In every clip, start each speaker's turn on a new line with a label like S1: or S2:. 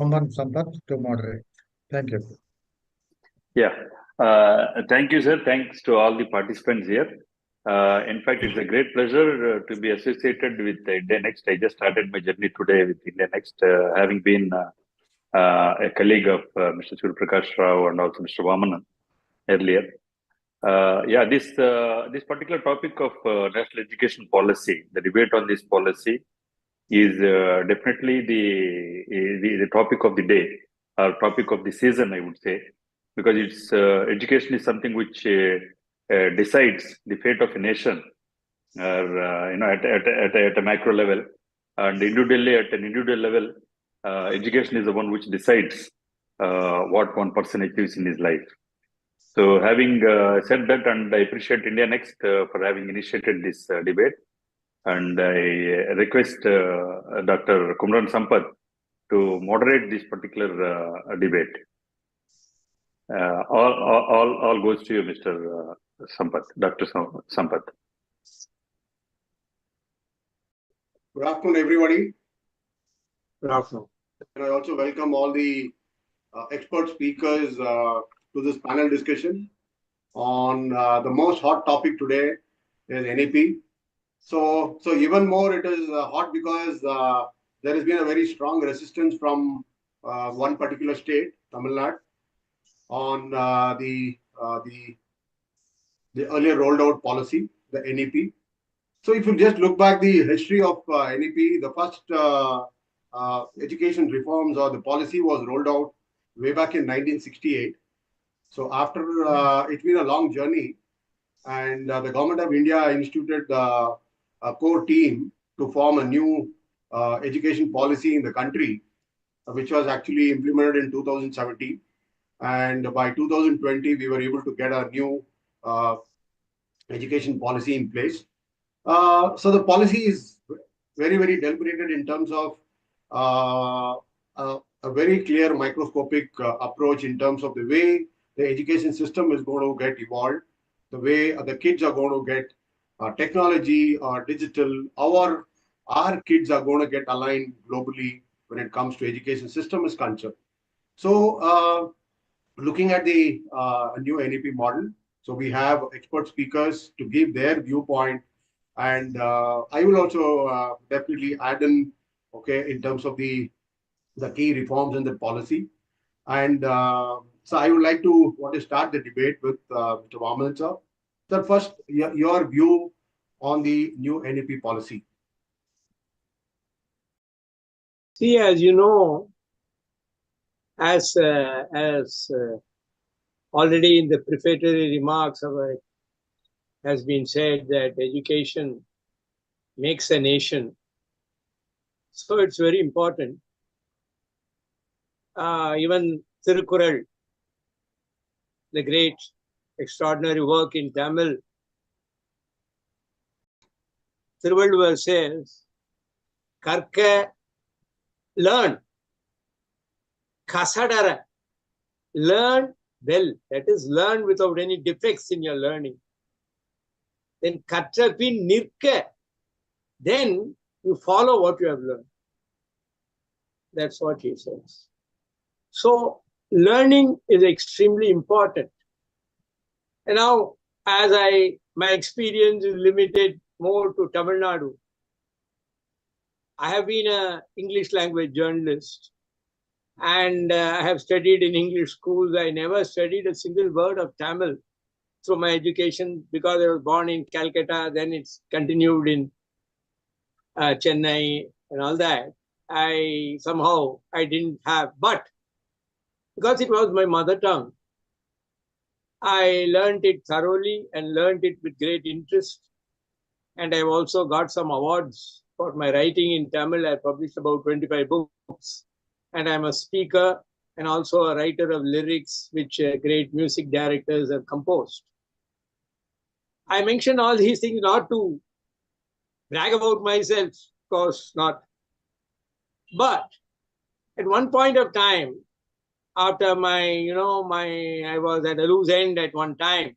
S1: Sampath to moderate. Thank you.
S2: Yeah. Thank you, sir. Thanks to all the participants here. In fact, it's a great pleasure to be associated with India Next. I just started my journey today with India Next, having been a colleague of Mr. Surya Prakash Rao and also Mr. Vamanan earlier. This particular topic of national education policy, the debate on this policy is definitely the topic of the day, or topic of the season, I would say, because it's education is something which decides the fate of a nation, or at a macro level, and individually at an individual level, education is the one which decides what one person achieves in his life. So, having said that, and I appreciate India Next for having initiated this debate, and I request Dr. Kumran Sampath to moderate this particular debate. All goes to you, Mr. Sampath, Dr. Sampath.
S3: Good afternoon, everybody.
S4: Good afternoon.
S3: And I also welcome all the expert speakers to this panel discussion on the most hot topic today is NEP. So even more it is hot because there has been a very strong resistance from one particular state, Tamil Nadu, on the earlier rolled out policy, the NEP. So if you just look back the history of NEP, the first education reforms or the policy was rolled out way back in 1968. So after it's been a long journey, and the government of India instituted a core team to form a new education policy in the country, which was actually implemented in 2017. And by 2020, we were able to get a new education policy in place. So the policy is very, very deliberated in terms of a very clear microscopic approach in terms of the way the education system is going to get evolved, the way the kids are going to get technology or digital, our kids are going to get aligned globally when it comes to education system is concerned. So looking at the new NEP model, so we have expert speakers to give their viewpoint, and I will also definitely add in, okay, in terms of the key reforms in the policy. And so I would like to want to start the debate with Mr. Vamanan sir. So first, your view on the new NEP policy.
S4: See, as you know, as already in the prefatory remarks has been said that education makes a nation. So it's very important. Even Tirukkural, the great extraordinary work in Tamil, Thiruvalluvar says, Karka, learn. Kasadara, learn well. That is, learn without any defects in your learning. Then Katrapin Nirka, then you follow what you have learned. That's what he says. So learning is extremely important. And now, as my experience is limited more to Tamil Nadu, I have been an English language journalist, and I have studied in English schools. I never studied a single word of Tamil through my education because I was born in Calcutta, then it's continued in Chennai and all that. I didn't have, but because it was my mother tongue, I learned it thoroughly and learned it with great interest. And I've also got some awards for my writing in Tamil. I published about 25 books. And I'm a speaker and also a writer of lyrics, which great music directors have composed. I mention all these things not to brag about myself, of course not. But at one point of time, after I was at a loose end at one time.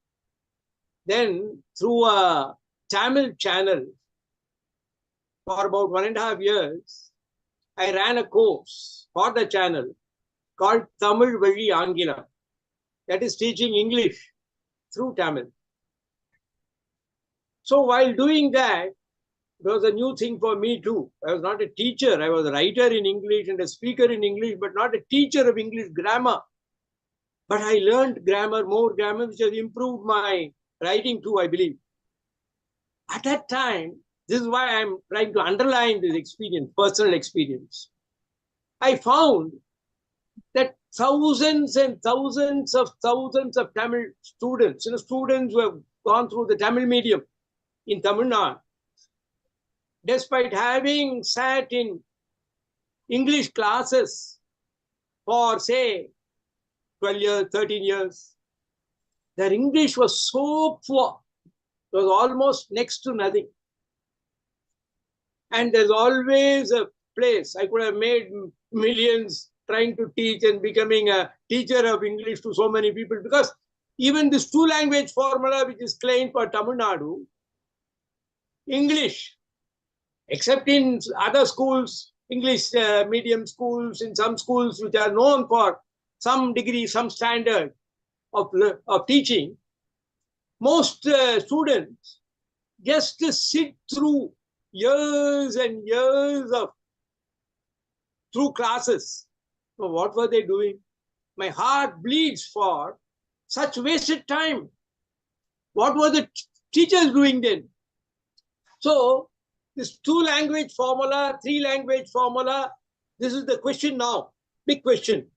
S4: Then through a Tamil channel for about 1.5 years, I ran a course for the channel called Tamil Vali Angilam. That is teaching English through Tamil. So while doing that, it was a new thing for me too. I was not a teacher. I was a writer in English and a speaker in English, but not a teacher of English grammar. But I learned grammar, more grammar, which has improved my writing too, I believe. At that time, this is why I'm trying to underline this experience, personal experience. I found that thousands and thousands of Tamil students, students who have gone through the Tamil medium in Tamil Nadu, despite having sat in English classes for, say, 12 years, 13 years, their English was so poor. It was almost next to nothing. And there's always a place. I could have made millions trying to teach and becoming a teacher of English to so many people, because even this two-language formula which is claimed for Tamil Nadu, English, except in other schools, English medium schools, in some schools which are known for some degree, some standard of teaching, most students just sit through years and years of through classes. So what were they doing? My heart bleeds for such wasted time. What were the teachers doing then? So this two-language formula, three-language formula, this is the question now, big question.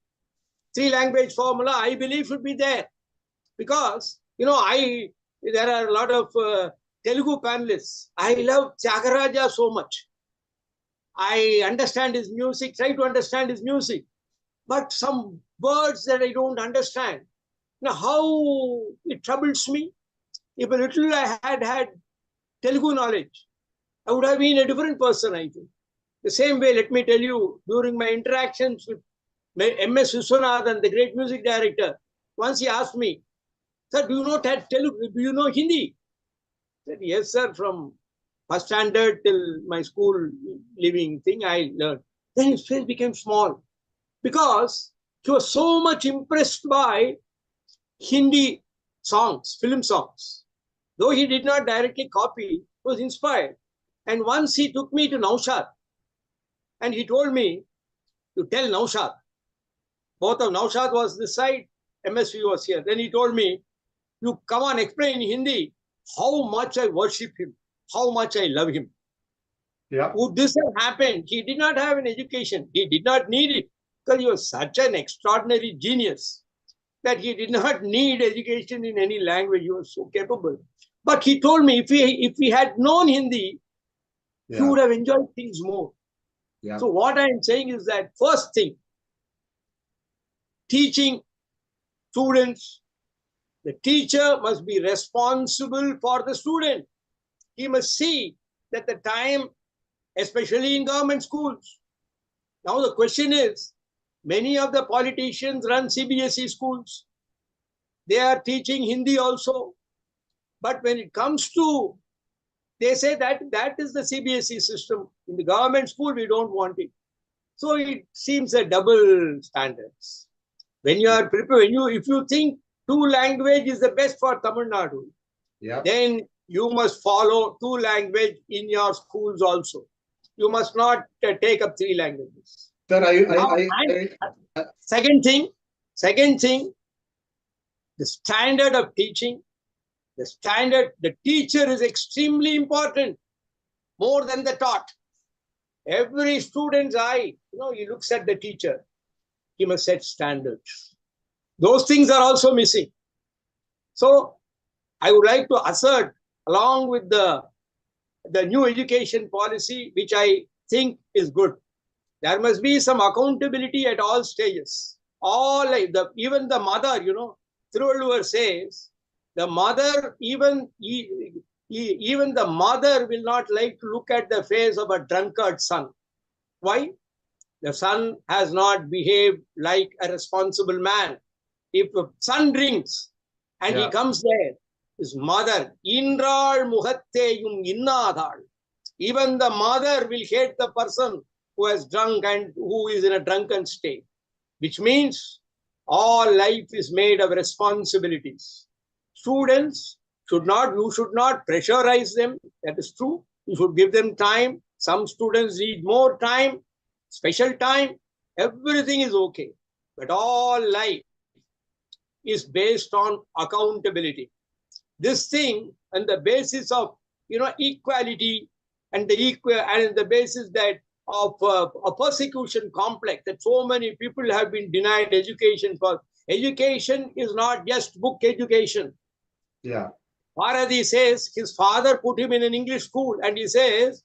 S4: Three-language formula, I believe, should be there. Because, there are a lot of Telugu panelists. I love Tyagaraja so much. I understand his music, try to understand his music. But some words that I don't understand. Now, how it troubles me. If a little I had Telugu knowledge, I would have been a different person, I think. The same way, let me tell you, during my interactions with MS Viswanathan, the great music director, once he asked me, "Sir, do you know Telugu? Do you know Hindi?" I said, "Yes, sir, from first standard till my school living thing, I learned." Then his face became small because he was so much impressed by Hindi songs, film songs. Though he did not directly copy, he was inspired. And once he took me to Naushad and he told me to tell Naushad. Both of Naushad was this side, MSV was here. Then he told me, "You come on, explain in Hindi how much I worship him, how much I love him."
S3: Yeah.
S4: Would this have happened? He did not have an education. He did not need it because he was such an extraordinary genius that he did not need education in any language. He was so capable. But he told me if he had known Hindi, he would have enjoyed things more.
S3: Yeah.
S4: So what I am saying is that first thing, teaching students, the teacher must be responsible for the student. He must see that the time, especially in government schools. Now the question is, many of the politicians run CBSE schools. They are teaching Hindi also. But when it comes to, they say that is the CBSE system. In the government school, we don't want it. So it seems a double standards. When you are prepared, if you think two language is the best for Tamil Nadu, then you must follow two language in your schools also. You must not take up three languages.
S3: Sir,
S4: Second thing, the standard of teaching, the teacher is extremely important, more than the taught. Every student's eye, he looks at the teacher. He must set standards. Those things are also missing. So I would like to assert, along with the new education policy, which I think is good, there must be some accountability at all stages. Even the mother, Thiruvalluvar says, the mother, even the mother will not like to look at the face of a drunkard son. Why? The son has not behaved like a responsible man. If a son drinks and he comes there, his mother, Indral Muhatteyum Innadal, even the mother will hate the person who has drunk and who is in a drunken state, which means all life is made of responsibilities. Students you should not pressurize them. That is true. You should give them time. Some students need more time, special time. Everything is okay. But all life is based on accountability. This thing on the basis of equality and the basis that of a persecution complex that so many people have been denied education for. Education is not just book education.
S3: Yeah.
S4: Bharati says his father put him in an English school and he says,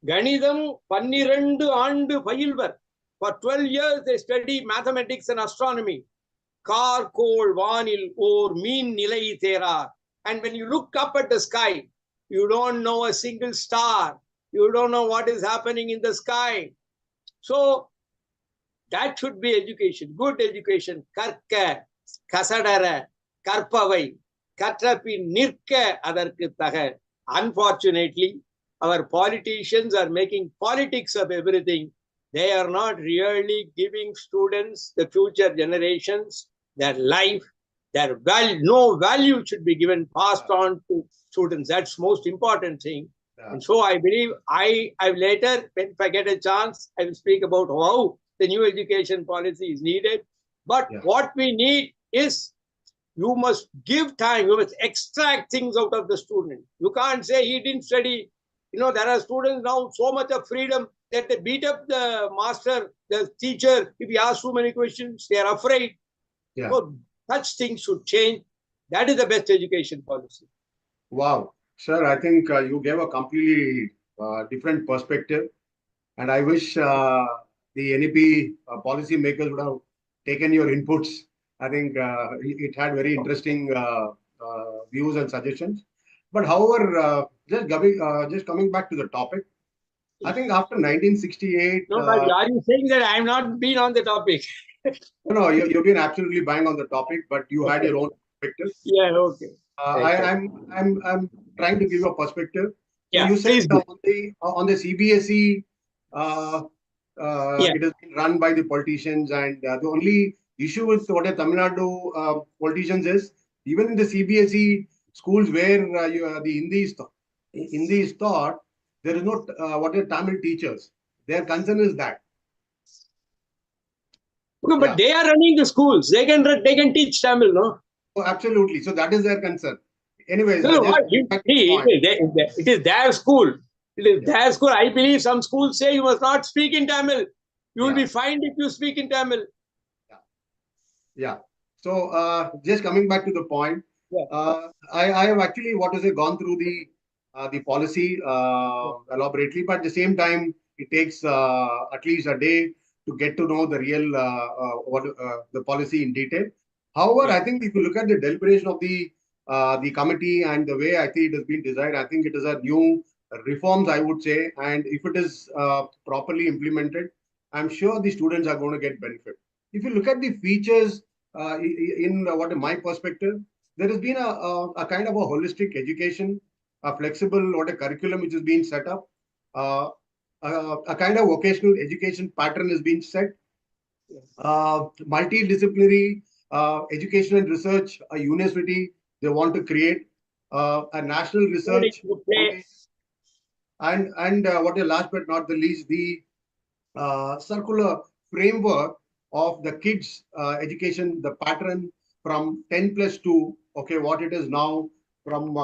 S4: Ganidam 12 aandu payilvar. For 12 years they study mathematics and astronomy. Kar kol vanil or mean nilai tera. And when you look up at the sky, you don't know a single star. You don't know what is happening in the sky. So that should be education, good education. Karka, kasadara, karpavai, katrapi nirka adarku taga. Unfortunately, our politicians are making politics of everything. They are not really giving students, the future generations, their life, their value. No value should be given, passed on to students. That's most important thing. Yeah. And so I believe I later, if I get a chance, I will speak about how the new education policy is needed. But what we need is you must give time. You must extract things out of the student. You can't say he didn't study. There are students now so much of freedom that they beat up the master, the teacher. If he asks too many questions, they are afraid. Yeah. So such things should change. That is the best education policy.
S3: Wow. Sir, I think you gave a completely different perspective. And I wish the NEP policy makers would have taken your inputs. I think it had very interesting views and suggestions. But however, just coming back to the topic, I think after 1968...
S4: No, but are you saying that I'm not been on the topic?
S3: No, you've been absolutely bang on the topic, but you had your own perspective.
S4: Yeah, okay.
S3: I'm trying to give you a perspective. So
S4: Yeah,
S3: you said on the CBSE, it has been run by the politicians, and the only issue with what a Tamil Nadu politicians is, even in the CBSE schools where the Hindi is taught, there is no what are Tamil teachers. Their concern is that.
S4: No, but they are running the schools. They can teach Tamil, no?
S3: Oh, absolutely. So that is their concern. Anyways,
S4: it is their school. It is their school. I believe some schools say you must not speak in Tamil. You will be fined if you speak in Tamil.
S3: Yeah. So just coming back to the point, I have actually gone through the policy elaborately, but at the same time, it takes at least a day to get to know the real the policy in detail. However, I think if you look at the deliberation of the committee and the way I think it has been designed, I think it is a new reforms, I would say, and if it is properly implemented, I'm sure the students are going to get benefit. If you look at the features in what my perspective, there has been a kind of a holistic education, a flexible a curriculum which is being set up, a kind of vocational education pattern is being set, multidisciplinary education and research, a university they want to create, a national research, and last but not the least, the circular framework of the kids education, the pattern from 10+2, what it is now, from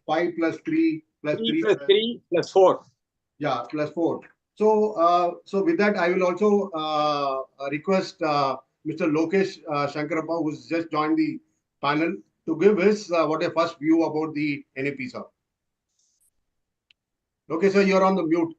S3: 5+3
S4: plus 4.
S3: Yeah, +4. So, so with that, I will also request Mr. Lokesh Shankarappa, who's just joined the panel, to give his first view about the NAP, sir. Okay, sir, you're on the mute.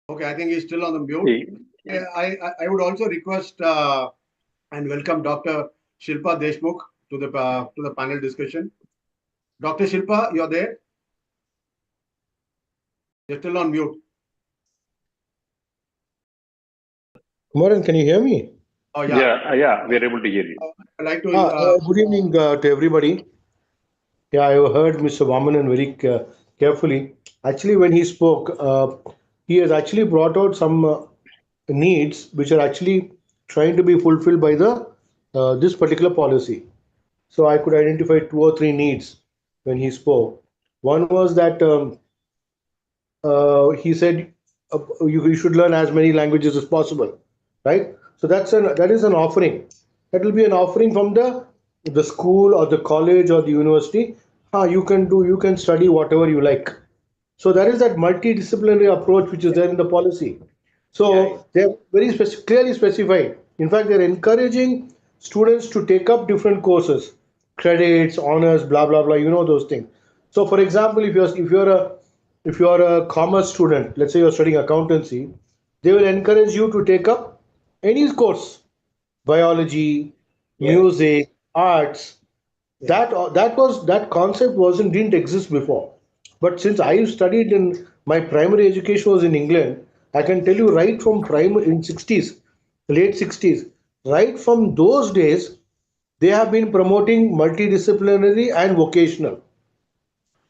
S3: Okay, I think he's still on the mute. I would also request and welcome Dr. Shilpa Deshmukh to the panel discussion. Dr. Shilpa, you're there? You're still on mute.
S5: Kumaran, can you hear me?
S3: Oh, yeah.
S2: Yeah, we are able to hear you.
S3: I'd like to.
S5: Good evening to everybody. Yeah, I heard Mr. Vamanan very carefully. Actually, when he spoke, he has actually brought out some needs which are actually trying to be fulfilled by the this particular policy. So I could identify two or three needs when he spoke. One was that he said you should learn as many languages as possible, right? So that is an offering. That will be an offering from the school or the college or the university. You can study whatever you like. So there is that multidisciplinary approach which is there in the policy. So they're very clearly specified. In fact, they're encouraging students to take up different courses, credits, honors, blah blah blah. You know those things. So, for example, if you're a commerce student, let's say you're studying accountancy, they will encourage you to take up any course, biology, music, arts. That concept wasn't didn't exist before. But since I studied in my primary education was in England, I can tell you right from primary in 60s, late 60s, right from those days, they have been promoting multidisciplinary and vocational,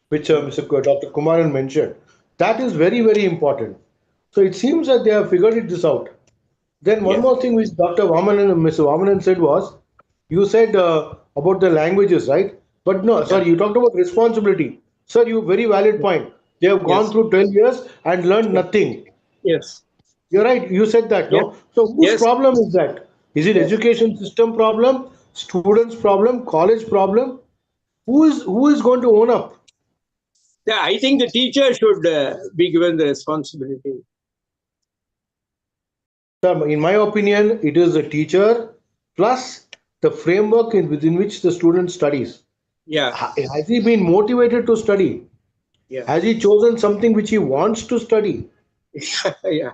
S5: which Dr. Kumaran mentioned. That is very, very important. So it seems that they have figured this out. Then one more thing which Dr. Vamanan and Mr. Vamanan said was, you said about the languages, right? But no, sorry, you talked about responsibility. Sir, you very valid point. They have gone through 12 years and learned nothing.
S4: Yes.
S5: You're right. You said that, no? So whose problem is that? Is it education system problem, students problem, college problem? Who is going to own up?
S4: Yeah, I think the teacher should be given the responsibility.
S5: In my opinion, it is the teacher plus the framework within which the student studies.
S4: Yeah.
S5: Has he been motivated to study?
S4: Yeah.
S5: Has he chosen something which he wants to study?
S4: Yeah.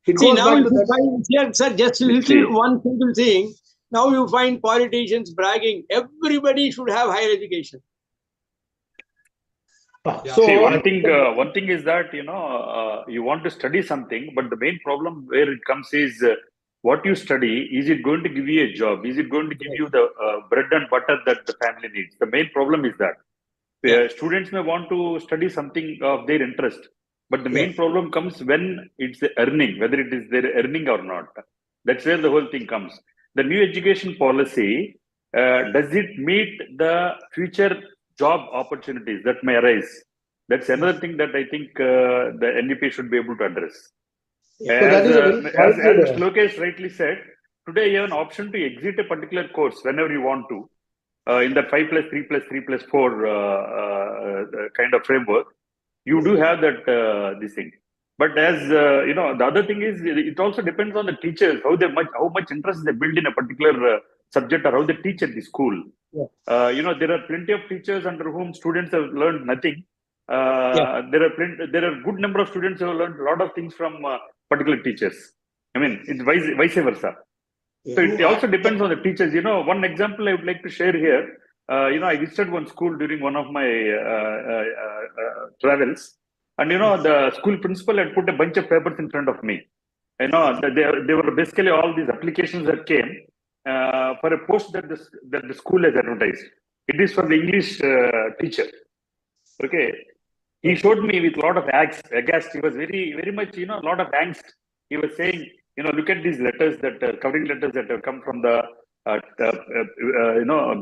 S5: It
S4: See,
S5: goes
S4: now
S5: back
S4: you
S5: to that.
S4: find here, sir, just one simple thing. Now you find politicians bragging, everybody should have higher education.
S5: So
S2: see, one thing is that you want to study something, but the main problem where it comes is what you study. Is it going to give you a job? Is it going to give you the bread and butter that the family needs? The main problem is that students may want to study something of their interest, but the main problem comes when it's the earning, whether it is their earning or not. That's where the whole thing comes. The new education policy, does it meet the future job opportunities that may arise? That's another thing that I think the NEP should be able to address. As Mr. Lokesh rightly said, today you have an option to exit a particular course whenever you want to. In that 5+3+3+4 kind of framework, you do have that this thing. But as the other thing is, it also depends on the teachers how much interest they build in a particular subject or how they teach at the school. There are plenty of teachers under whom students have learned nothing. There are good number of students who have learned a lot of things from particular teachers. I mean, it's vice versa. So it also depends on the teachers. One example I would like to share here. I visited one school during one of my travels, and the school principal had put a bunch of papers in front of me. They were basically all these applications that came for a post that the school has advertised. It is for the English teacher. Okay, he showed me with a lot of aghast. He was very, very much, a lot of angst. He was saying, look at these letters covering letters that have come from the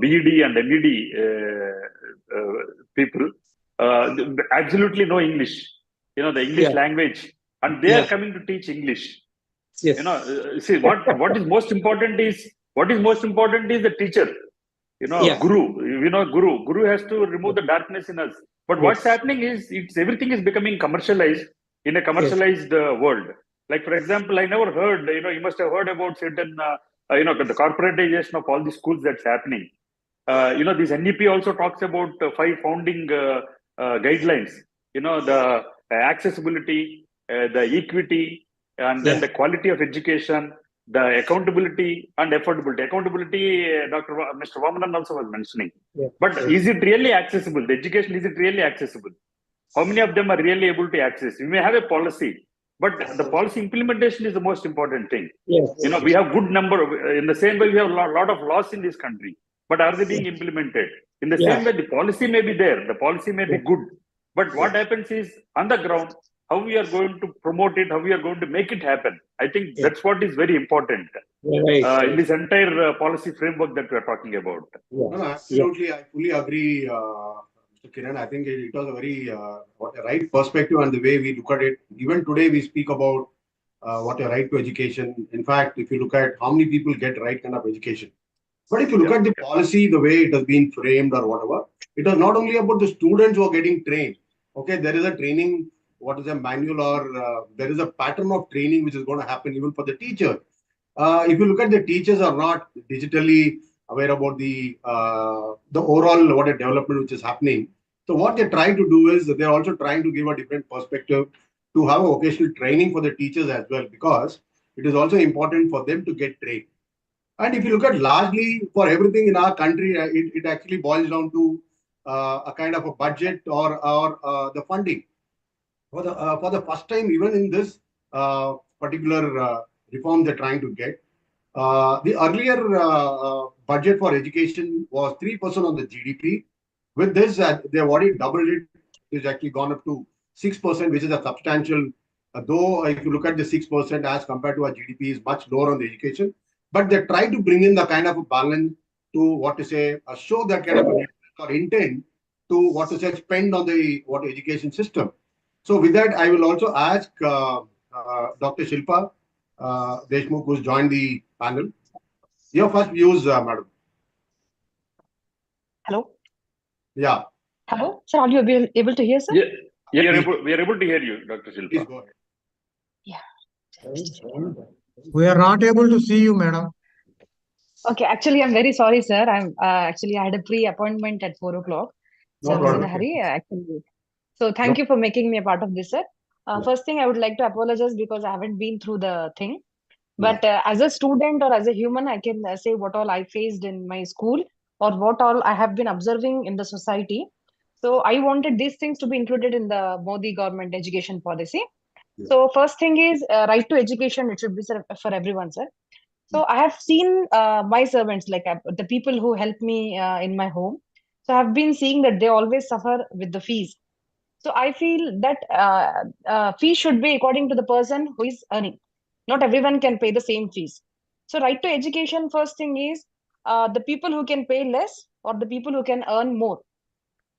S2: BED and MED people. Absolutely no English. The English language, and they are coming to teach English.
S4: Yes.
S2: See what is most important is the teacher. Guru. Guru has to remove the darkness in us. But what's happening is everything is becoming commercialized in a commercialized world. Like, for example, I never heard, you must have heard about certain, the corporatization of all the schools that's happening. This NEP also talks about 5 founding guidelines, the accessibility, the equity, and then the quality of education, the accountability and affordability. Accountability, Mr. Vamanan also was mentioning. But is it really accessible? The education, is it really accessible? How many of them are really able to access? We may have a policy, but the policy implementation is the most important thing.
S4: Yes.
S2: We have good number of, in the same way we have a lot of laws in this country, but are they being implemented? In the same way, the policy may be there, the policy may be good, but what happens is on the ground, how we are going to promote it, how we are going to make it happen. I think that's what is very important in this entire policy framework that we are talking about.
S3: No, absolutely. I fully agree, Mr. Kiran. I think it was a very right perspective and the way we look at it. Even today, we speak about what a right to education. In fact, if you look at how many people get right kind of education. But if you look at the policy, the way it has been framed or whatever, it is not only about the students who are getting trained. Okay, there is a training, what is a manual or there is a pattern of training which is going to happen even for the teacher. If you look at the teachers are not digitally aware about the overall what a development which is happening. So what they're trying to do is they're also trying to give a different perspective to have a vocational training for the teachers as well, because it is also important for them to get trained. And if you look at largely for everything in our country, it actually boils down to a kind of a budget or the funding. For the first time, even in this particular reform they're trying to get, the earlier budget for education was 3% on the GDP. With this, they have already doubled it. It's actually gone up to 6%, which is a substantial, though if you look at the 6% as compared to our GDP is much lower on the education. But they try to bring in the kind of a balance to what to say, show that kind of or intent to what to say, spend on the education system. So with that, I will also ask Dr. Shilpa Deshmukh, who's joined the panel. Your first views, madam.
S6: Hello.
S3: Yeah.
S6: Hello, sir. Are you able to hear, sir?
S2: Yeah, we are able to hear you, Dr. Shilpa.
S3: Please go ahead.
S6: Yeah.
S1: We are not able to see you, madam.
S6: Okay. Actually, I'm very sorry, sir. I'm actually I had a pre-appointment at 4 o'clock, so I was in a hurry. Actually, so thank you for making me a part of this, sir. First thing, I would like to apologize because I haven't been through the thing. But as a student or as a human, I can say what all I faced in my school or what all I have been observing in the society. So I wanted these things to be included in the Modi government education policy. So first thing is right to education. It should be for everyone, sir. So I have seen my servants, like the people who help me in my home. So I have been seeing that they always suffer with the fees. So I feel that fee should be according to the person who is earning. Not everyone can pay the same fees. So right to education, first thing is the people who can pay less or the people who can earn more,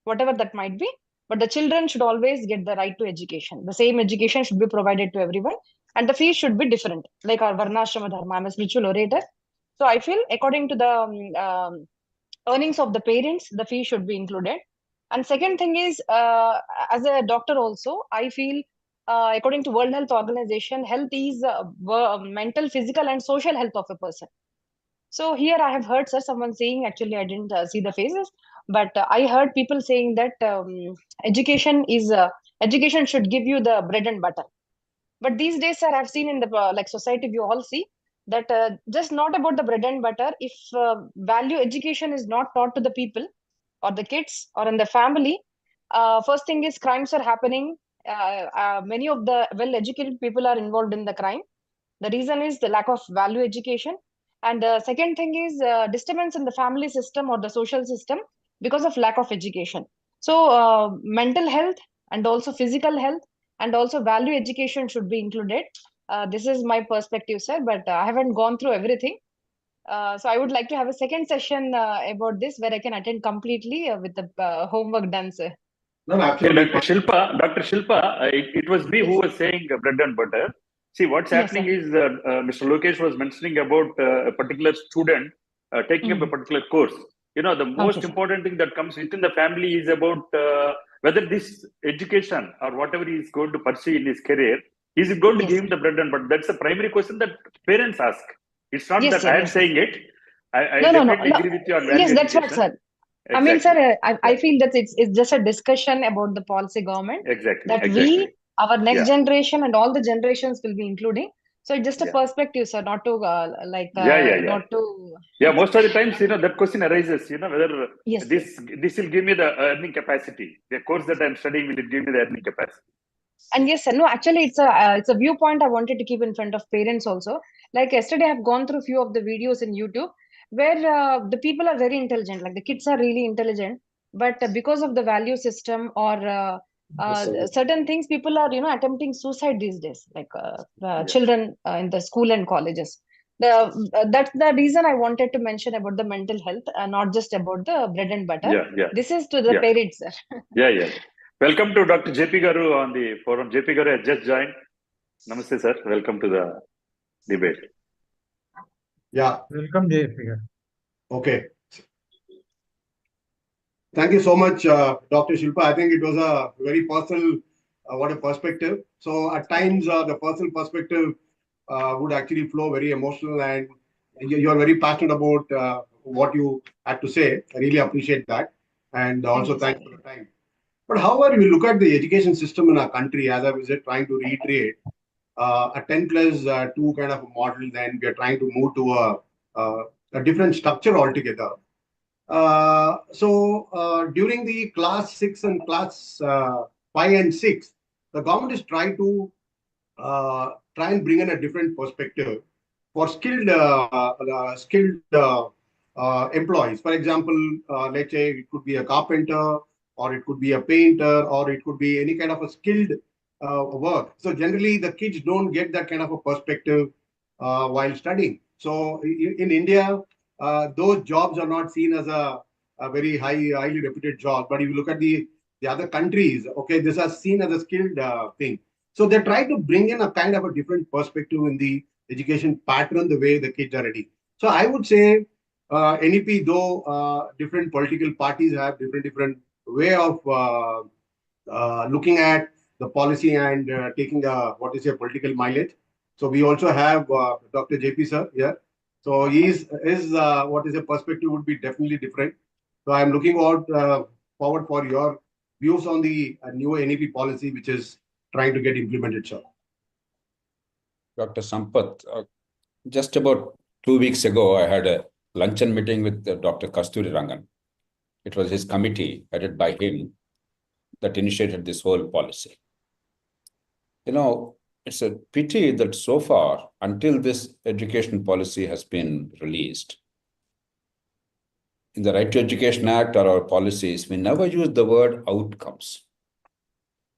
S6: whatever that might be. But the children should always get the right to education. The same education should be provided to everyone. And the fees should be different. Like our Varnashrama Dharma, I'm a spiritual orator. So I feel according to the earnings of the parents, the fee should be included. And second thing is, as a doctor also, I feel according to World Health Organization, health is mental, physical, and social health of a person. So here I have heard, sir, someone saying, actually I didn't see the faces, but I heard people saying that education should give you the bread and butter. But these days, sir, I've seen in the like society, you all see that just not about the bread and butter. If value education is not taught to the people or the kids or in the family, first thing is crimes are happening. Many of the well-educated people are involved in the crime. The reason is the lack of value education. And the second thing is disturbance in the family system or the social system because of lack of education. So mental health and also physical health and also value education should be included. This is my perspective, sir, but I haven't gone through everything. So I would like to have a second session about this where I can attend completely with the homework done, sir.
S3: No, absolutely.
S2: Dr. Shilpa, it was me who was saying bread and butter. See, what's happening is Mr. Lokesh was mentioning about a particular student taking up a particular course. The most important thing that comes within the family is about whether this education or whatever he is going to pursue in his career, is it going to give him the bread and butter? That's the primary question that parents ask. It's not that I am saying it. I definitely agree with you on value
S6: education. That's what, sir.
S2: Exactly.
S6: I mean, sir, I feel that it's just a discussion about the policy government.
S2: Exactly.
S6: Our next generation and all the generations will be including. So it's just a perspective, sir, not to not to.
S2: Yeah, most of the times, that question arises, whether this will give me the earning capacity. The course that I'm studying, will it give me the earning capacity?
S6: And yes, sir, no, actually, it's a viewpoint I wanted to keep in front of parents also. Like yesterday, I've gone through a few of the videos in YouTube where the people are very intelligent, like the kids are really intelligent, but because of the value system or certain things, people are attempting suicide these days, like children in the school and colleges. That's the reason I wanted to mention about the mental health, not just about the bread and butter.
S2: Yeah.
S6: This is to the
S2: Yeah.
S6: parents, sir.
S2: Yeah. Welcome to Dr. JP Garu on the forum. JP Garu has just joined. Namaste, sir. Welcome to the debate.
S3: Yeah.
S1: Welcome, JP.
S3: Okay. Thank you so much, Dr. Shilpa. I think it was a very personal, what a perspective. So at times, the personal perspective would actually flow very emotional, and you are very passionate about what you had to say. I really appreciate that, and also thanks for the time. But however, you look at the education system in our country, as I was trying to reiterate, a 10+2 kind of a model, then we are trying to move to a different structure altogether. During the class 6 and class 5 and 6, the government is trying to try and bring in a different perspective for skilled employees. For example, let's say it could be a carpenter, or it could be a painter, or it could be any kind of a skilled work. So generally, the kids don't get that kind of a perspective while studying. So in India, those jobs are not seen as a very highly reputed job. But if you look at the other countries, okay, this is seen as a skilled thing. So they try to bring in a kind of a different perspective in the education pattern, the way the kids are ready. So I would say NEP, though different political parties have different way of looking at the policy and taking what is a political mileage. So we also have Dr. JP sir here. So his what is a perspective would be definitely different. So I'm looking forward for your views on the new NEP policy, which is trying to get implemented, sir.
S7: Dr. Sampath, just about 2 weeks ago, I had a luncheon meeting with Dr. Kasturi Rangan. It was his committee, headed by him, that initiated this whole policy. It's a pity that so far, until this education policy has been released, in the Right to Education Act or our policies, we never used the word outcomes.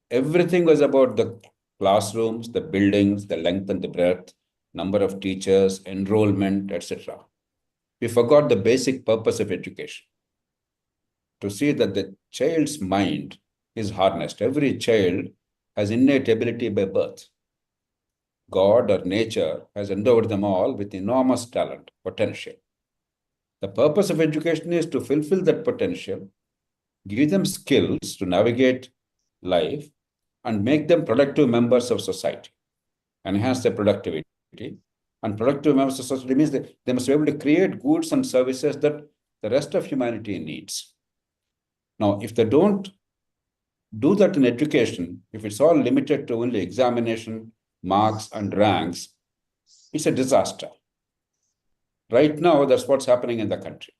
S7: Everything was about the classrooms, the buildings, the length and the breadth, number of teachers, enrollment, etc. We forgot the basic purpose of education. To see that the child's mind is harnessed. Every child has innate ability by birth. God or nature has endowed them all with enormous talent, potential. The purpose of education is to fulfill that potential, give them skills to navigate life, and make them productive members of society, enhance their productivity. And productive members of society means that they must be able to create goods and services that the rest of humanity needs. Now, if they don't do that in education, if it's all limited to only examination, marks, and ranks, it's a disaster. Right now, that's what's happening in the country.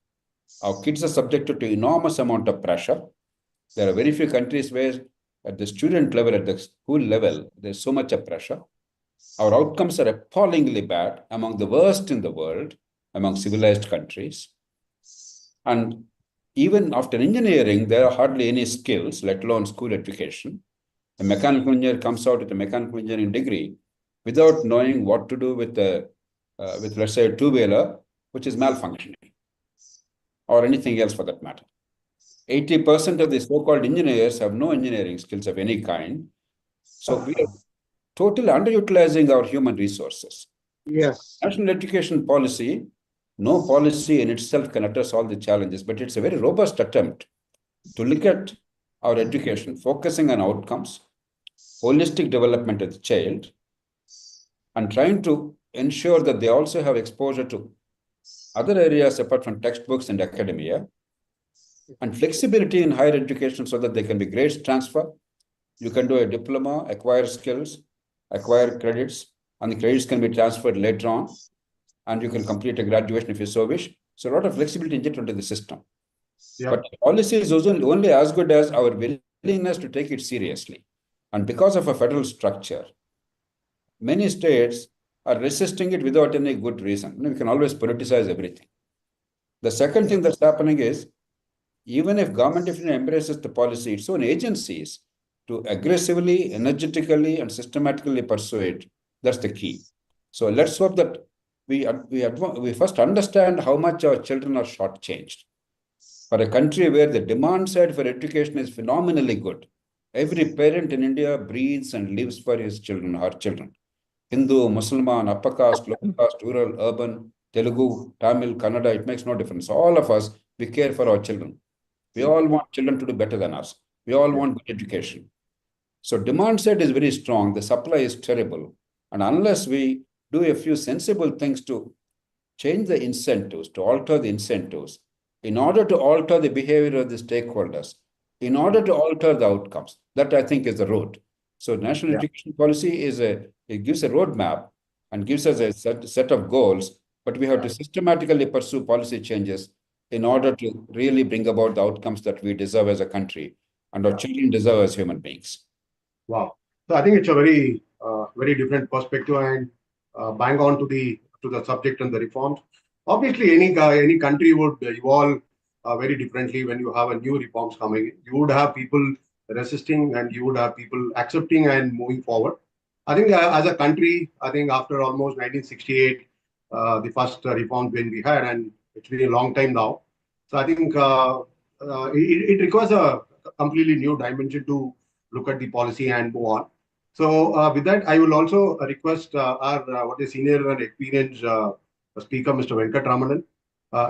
S7: Our kids are subjected to enormous amount of pressure. There are very few countries where at the student level, at the school level, there's so much of pressure. Our outcomes are appallingly bad, among the worst in the world, among civilized countries. And even after engineering, there are hardly any skills, let alone school education. A mechanical engineer comes out with a mechanical engineering degree without knowing what to do with let's say, a two-wheeler, which is malfunctioning, or anything else for that matter. 80% of the so-called engineers have no engineering skills of any kind. So we are totally underutilizing our human resources.
S1: Yes.
S7: National education policy, no policy in itself can address all the challenges, but it's a very robust attempt to look at our education, focusing on outcomes, holistic development of the child, and trying to ensure that they also have exposure to other areas apart from textbooks and academia, and flexibility in higher education so that they can be grades transfer. You can do a diploma, acquire skills, acquire credits, and the credits can be transferred later on, and you can complete a graduation if you so wish. So a lot of flexibility injected into the system. Yeah. But policy is only as good as our willingness to take it seriously. And because of a federal structure, many states are resisting it without any good reason. We can always politicize everything. The second thing that's happening is, even if government embraces the policy, its own agencies to aggressively, energetically, and systematically pursue it, that's the key. So let's hope that we first understand how much our children are shortchanged. For a country where the demand side for education is phenomenally good, every parent in India breathes and lives for his children, her children. Hindu, Muslim, upper caste, lower caste, rural, urban, Telugu, Tamil, Kannada, it makes no difference. All of us, we care for our children. We all want children to do better than us. We all want good education. So demand side is very strong. The supply is terrible. And unless we do a few sensible things to change the incentives, to alter the incentives, in order to alter the behavior of the stakeholders, in order to alter the outcomes, that I think is the road. So national education policy it gives a roadmap and gives us a set of goals, but we have to systematically pursue policy changes in order to really bring about the outcomes that we deserve as a country and our children deserve as human beings.
S3: Wow. So I think it's a very, very different perspective and bang on to the subject and the reforms. Obviously, any country would evolve very differently when you have a new reforms coming in. You would have people resisting and you would have people accepting and moving forward. I think as a country, I think after almost 1968, the first reforms when we had, and it's been a long time now. So I think it requires a completely new dimension to look at the policy and move on. So with that, I will also request our senior and experienced speaker, Mr. Venkat Ramanan,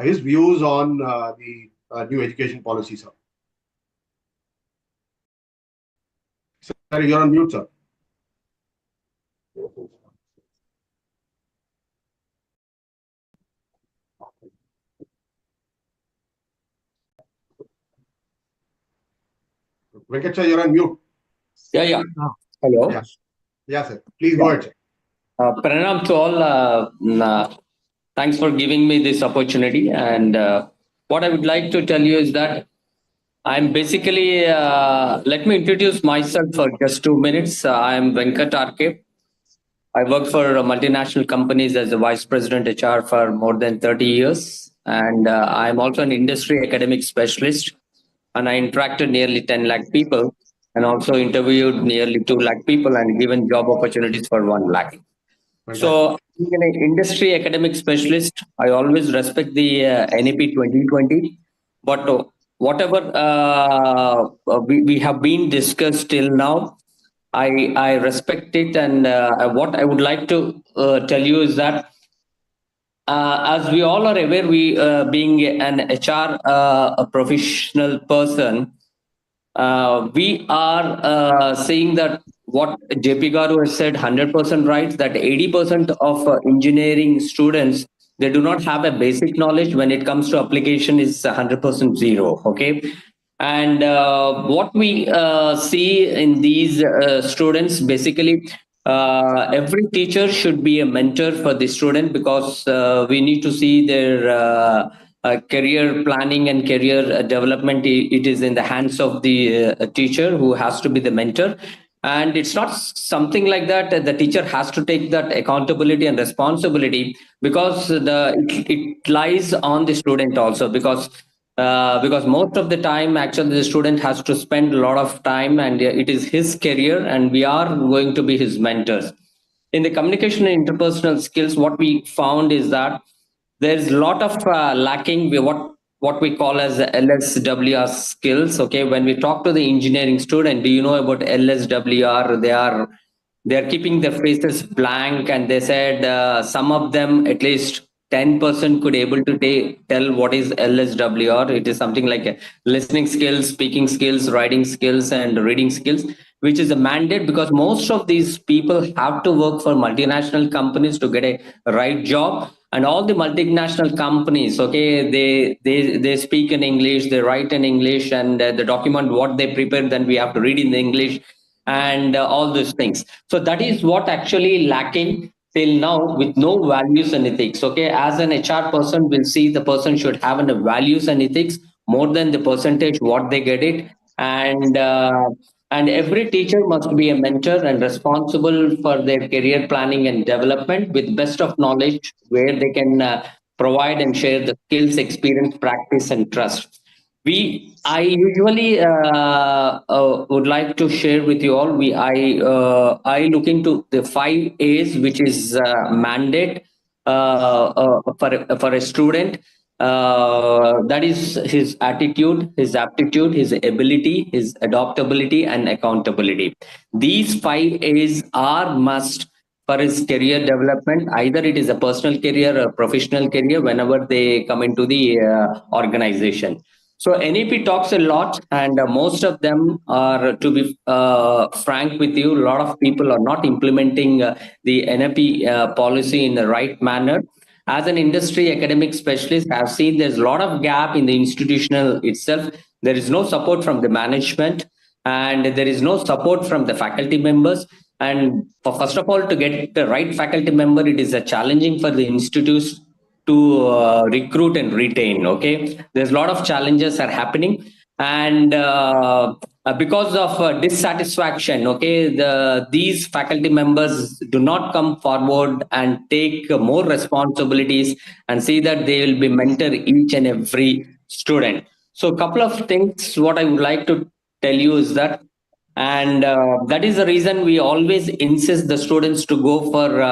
S3: his views on the new education policy, sir. Sir, you're on mute, sir. Venkat, sir, you're on mute.
S8: Yeah. Hello.
S3: Yes. Yeah, sir. Please go ahead, sir.
S8: Pranam to all. Thanks for giving me this opportunity. And what I would like to tell you is that I'm basically, let me introduce myself for just 2 minutes. I'm Venkat RK. I work for multinational companies as a vice president HR for more than 30 years. And I'm also an industry academic specialist. And I interacted nearly 10 lakh people and also interviewed nearly 2 lakh people and given job opportunities for 1 lakh. So, being an industry academic specialist, I always respect the NEP 2020. But whatever we have been discussed till now, I respect it. And what I would like to tell you is that as we all are aware, we being an HR a professional person, we are saying that what JP Garu has said 100% right, that 80% of engineering students, they do not have a basic knowledge when it comes to application is 100% zero. Okay. And what we see in these students, basically, every teacher should be a mentor for the student, because we need to see their career planning and career development. It is in the hands of the teacher, who has to be the mentor. And it's not something like that. The teacher has to take that accountability and responsibility, because it lies on the student also, because most of the time actually the student has to spend a lot of time, and it is his career, and we are going to be his mentors. In the communication and interpersonal skills, what we found is that there's a lot of lacking what we call as LSWR skills. Okay, when we talk to the engineering student, do you know about LSWR? They are keeping their faces blank, and they said some of them, at least 10%, could able to tell what is LSWR. It is something like listening skills, speaking skills, writing skills, and reading skills, which is a mandate, because most of these people have to work for multinational companies to get a right job. And all the multinational companies, okay, they speak in English, they write in English, and the document what they prepare, then we have to read in English, and all those things. So that is what actually lacking till now, with no values and ethics. Okay, as an HR person, we'll see the person should have values and ethics more than the percentage what they get it. And And every teacher must be a mentor and responsible for their career planning and development with best of knowledge, where they can provide and share the skills, experience, practice, and trust. I usually would like to share with you all. I look into the 5 A's, which is mandate for a student. That is his attitude, his aptitude, his ability, his adaptability, and accountability. These 5 A's are must for his career development. Either it is a personal career or professional career whenever they come into the organization. So NEP talks a lot, and most of them are, to be frank with you, a lot of people are not implementing the NEP policy in the right manner. As an industry academic specialist, I've seen there's a lot of gap in the institutional itself. There is no support from the management, and there is no support from the faculty members. And first of all, to get the right faculty member, it is a challenging for the institutes to recruit and retain. Okay, there's a lot of challenges are happening, and because of dissatisfaction, okay, these faculty members do not come forward and take more responsibilities and see that they will be mentor each and every student. So a couple of things what I would like to tell you is that, and that is the reason we always insist the students to go for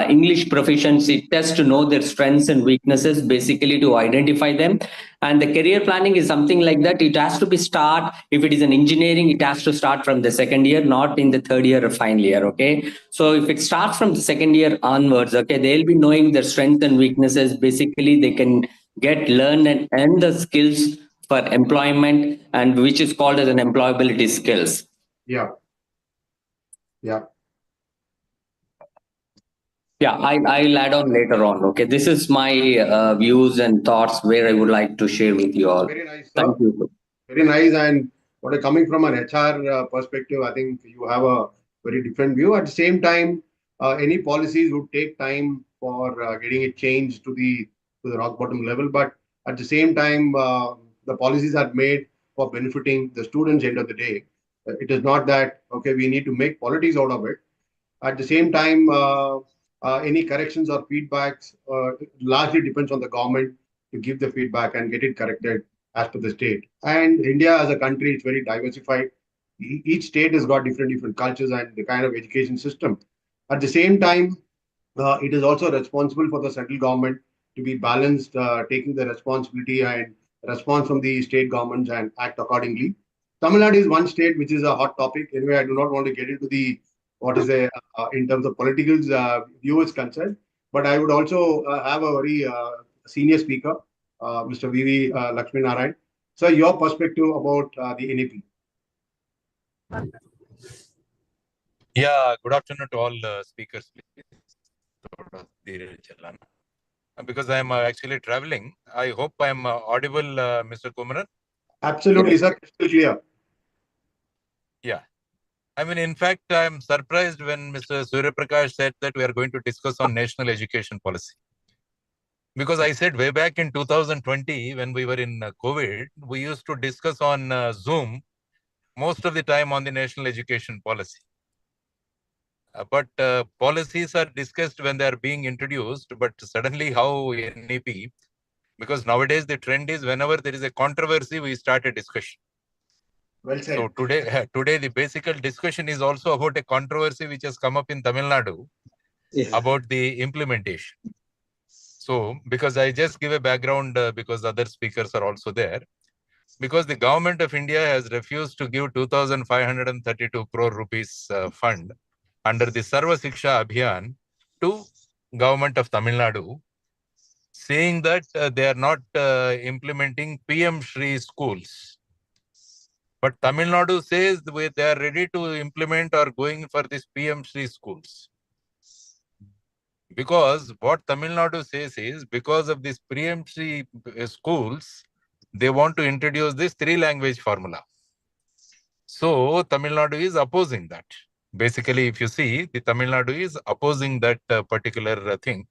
S8: English proficiency test to know their strengths and weaknesses, basically to identify them. And the career planning is something like that. It has to be start, if it is an engineering, it has to start from the second year, not in the third year or final year. Okay, so if it starts from the second year onwards, okay, they'll be knowing their strengths and weaknesses. Basically they can learn and the skills for employment, and which is called as an employability skills.
S3: Yeah. Yeah.
S8: Yeah, I'll add on later on. Okay, this is my views and thoughts where I would like to share with you all.
S3: Very nice, sir.
S8: Thank you.
S3: Very nice. And what coming from an HR perspective, I think you have a very different view. At the same time, any policies would take time for getting it changed to the rock bottom level. But at the same time, the policies are made for benefiting the students end of the day. It is not that, okay, we need to make politics out of it. At the same time, any corrections or feedbacks largely depends on the government to give the feedback and get it corrected as per the state. And India as a country is very diversified. Each state has got different cultures and the kind of education system. At the same time, it is also responsible for the central government to be balanced, taking the responsibility and response from the state governments and act accordingly. Tamil Nadu is one state which is a hot topic. Anyway, I do not want to get into the what is a in terms of political view is concerned, but I would also have a very senior speaker, Mr. V.V. Lakshmi Narayan. So, your perspective about the NEP.
S9: Yeah, good afternoon to all speakers. Because I am actually traveling, I hope I am audible, Mr. Kumaran.
S3: Absolutely, sir. Crystal clear.
S9: Yeah. I mean, in fact, I am surprised when Mr. Surya Prakash said that we are going to discuss on national education policy. Because I said way back in 2020, when we were in COVID, we used to discuss on Zoom most of the time on the national education policy. But policies are discussed when they are being introduced, but suddenly how NEP, because nowadays the trend is whenever there is a controversy, we start a discussion.
S3: Well said.
S9: So today the basic discussion is also about a controversy which has come up in Tamil Nadu about the implementation. So because I just give a background because other speakers are also there. Because the government of India has refused to give 2,532 crore rupees fund under the Sarva Siksha Abhiyan to government of Tamil Nadu, saying that they are not implementing PM Shri schools. But Tamil Nadu says they are ready to implement or going for this PM Shri schools. Because what Tamil Nadu says is, because of this PM Shri schools, they want to introduce this 3-language formula. So Tamil Nadu is opposing that. Basically, if you see, the Tamil Nadu is opposing that particular thing.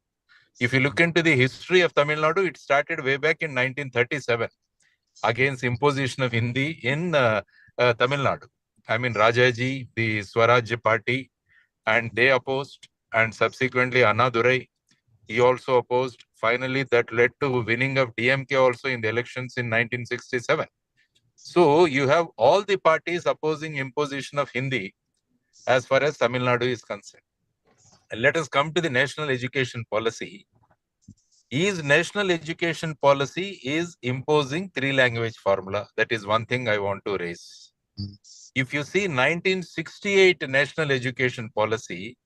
S9: If you look into the history of Tamil Nadu, it started way back in 1937 against imposition of Hindi in Tamil Nadu. I mean, Rajaji, the Swarajya party, and they opposed, and subsequently Annadurai, he also opposed. Finally, that led to winning of DMK also in the elections in 1967. So you have all the parties opposing imposition of Hindi as far as Tamil Nadu is concerned. And let us come to the national education policy. Is national education policy is imposing three-language formula. That is one thing I want to raise. If you see 1968 national education policy,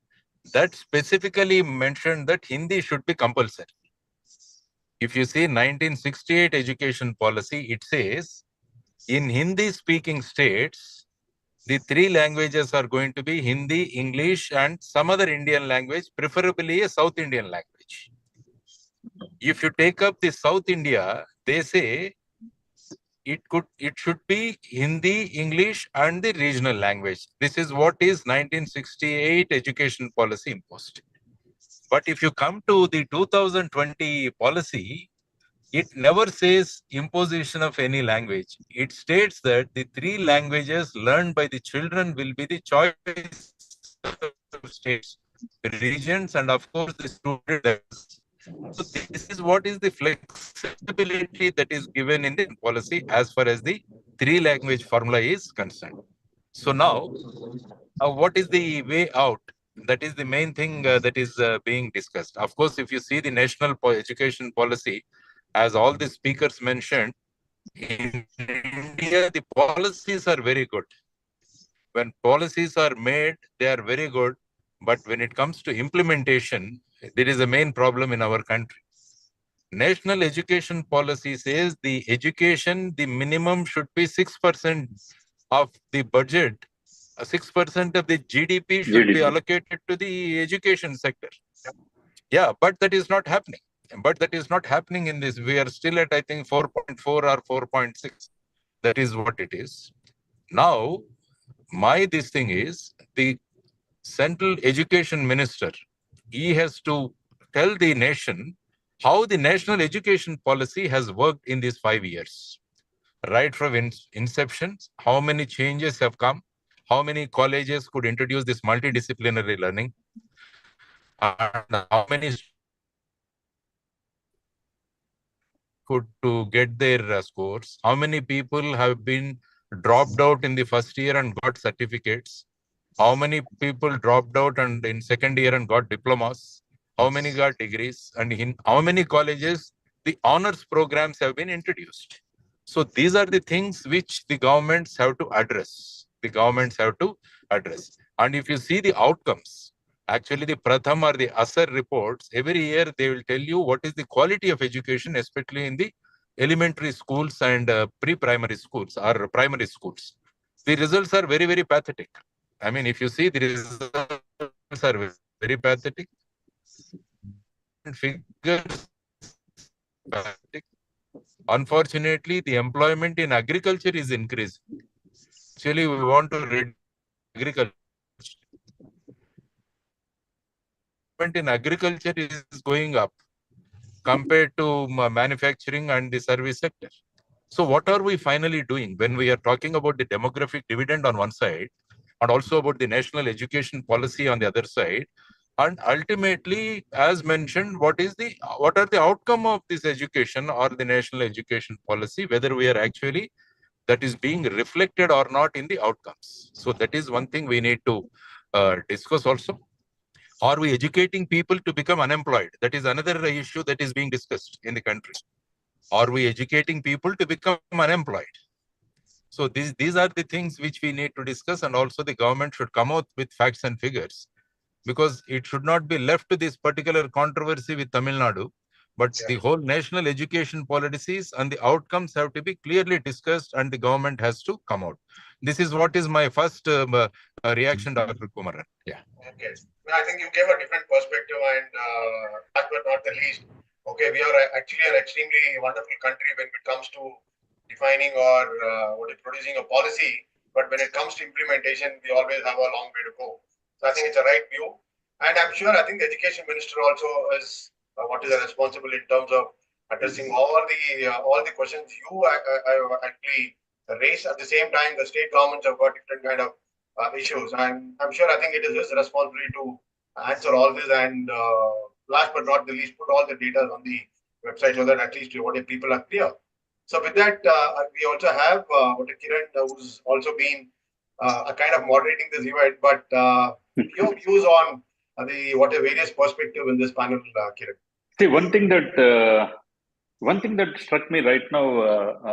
S9: that specifically mentioned that Hindi should be compulsory. If you see 1968 education policy, it says in Hindi speaking states, the three languages are going to be Hindi, English, and some other Indian language, preferably a South Indian language. If you take up the South India, they say it should be Hindi, English, and the regional language. This is what is 1968 education policy imposed. But if you come to the 2020 policy, it never says imposition of any language. It states that the three languages learned by the children will be the choice of states, regions, and of course the students. So this is what is the flexibility that is given in the policy as far as the three-language formula is concerned. So now, what is the way out? That is the main thing that is being discussed. Of course, if you see the national education policy, as all the speakers mentioned, in India, the policies are very good. When policies are made, they are very good. But when it comes to implementation, there is a main problem in our country. National education policy says the education, the minimum should be 6% of the budget. 6% of the GDP should be allocated to the education sector. Yeah, but that is not happening. But that is not happening in this. We are still at, I think, 4.4 or 4.6. That is what it is. Now, this thing is the central education minister, he has to tell the nation how the national education policy has worked in these 5 years. Right from inception, how many changes have come, how many colleges could introduce this multidisciplinary learning, and how many could to get their scores, how many people have been dropped out in the first year and got certificates, how many people dropped out and in second year and got diplomas, how many got degrees, and in how many colleges the honors programs have been introduced. So these are the things which the governments have to address. The governments have to address. And if you see the outcomes, actually the Pratham or the Asar reports, every year they will tell you what is the quality of education, especially in the elementary schools and pre-primary schools or primary schools. The results are very, very pathetic. I mean, if you see, the results are very pathetic. Figures pathetic. Unfortunately, the employment in agriculture is increasing. Actually, we want to reduce agriculture. In agriculture is going up compared to manufacturing and the service sector. So what are we finally doing when we are talking about the demographic dividend on one side and also about the national education policy on the other side? And ultimately, as mentioned, what are the outcome of this education or the national education policy, whether we are actually that is being reflected or not in the outcomes. So that is one thing we need to discuss also. Are we educating people to become unemployed? That is another issue that is being discussed in the country. Are we educating people to become unemployed? So these are the things which we need to discuss, and also the government should come out with facts and figures, because it should not be left to this particular controversy with Tamil Nadu, but the whole national education policies and the outcomes have to be clearly discussed, and the government has to come out. This is what is my first reaction, Dr. Kumaran. Yeah.
S3: Okay. I think you gave a different perspective, and last but not the least, okay, we are actually an extremely wonderful country when it comes to defining or producing a policy, but when it comes to implementation, we always have a long way to go. So I think it's a right view, and I'm sure I think the education minister also is what is responsible in terms of addressing all the questions you actually race. At the same time, the state governments have got different kind of issues, and I'm sure I think it is his responsibility to answer all this. And last but not the least, put all the data on the website so that at least what if people are clear. So with that, we also have Kiran, who's also been a kind of moderating this event. But your views on the various perspective in this panel, Kiran.
S2: See, one thing that struck me right now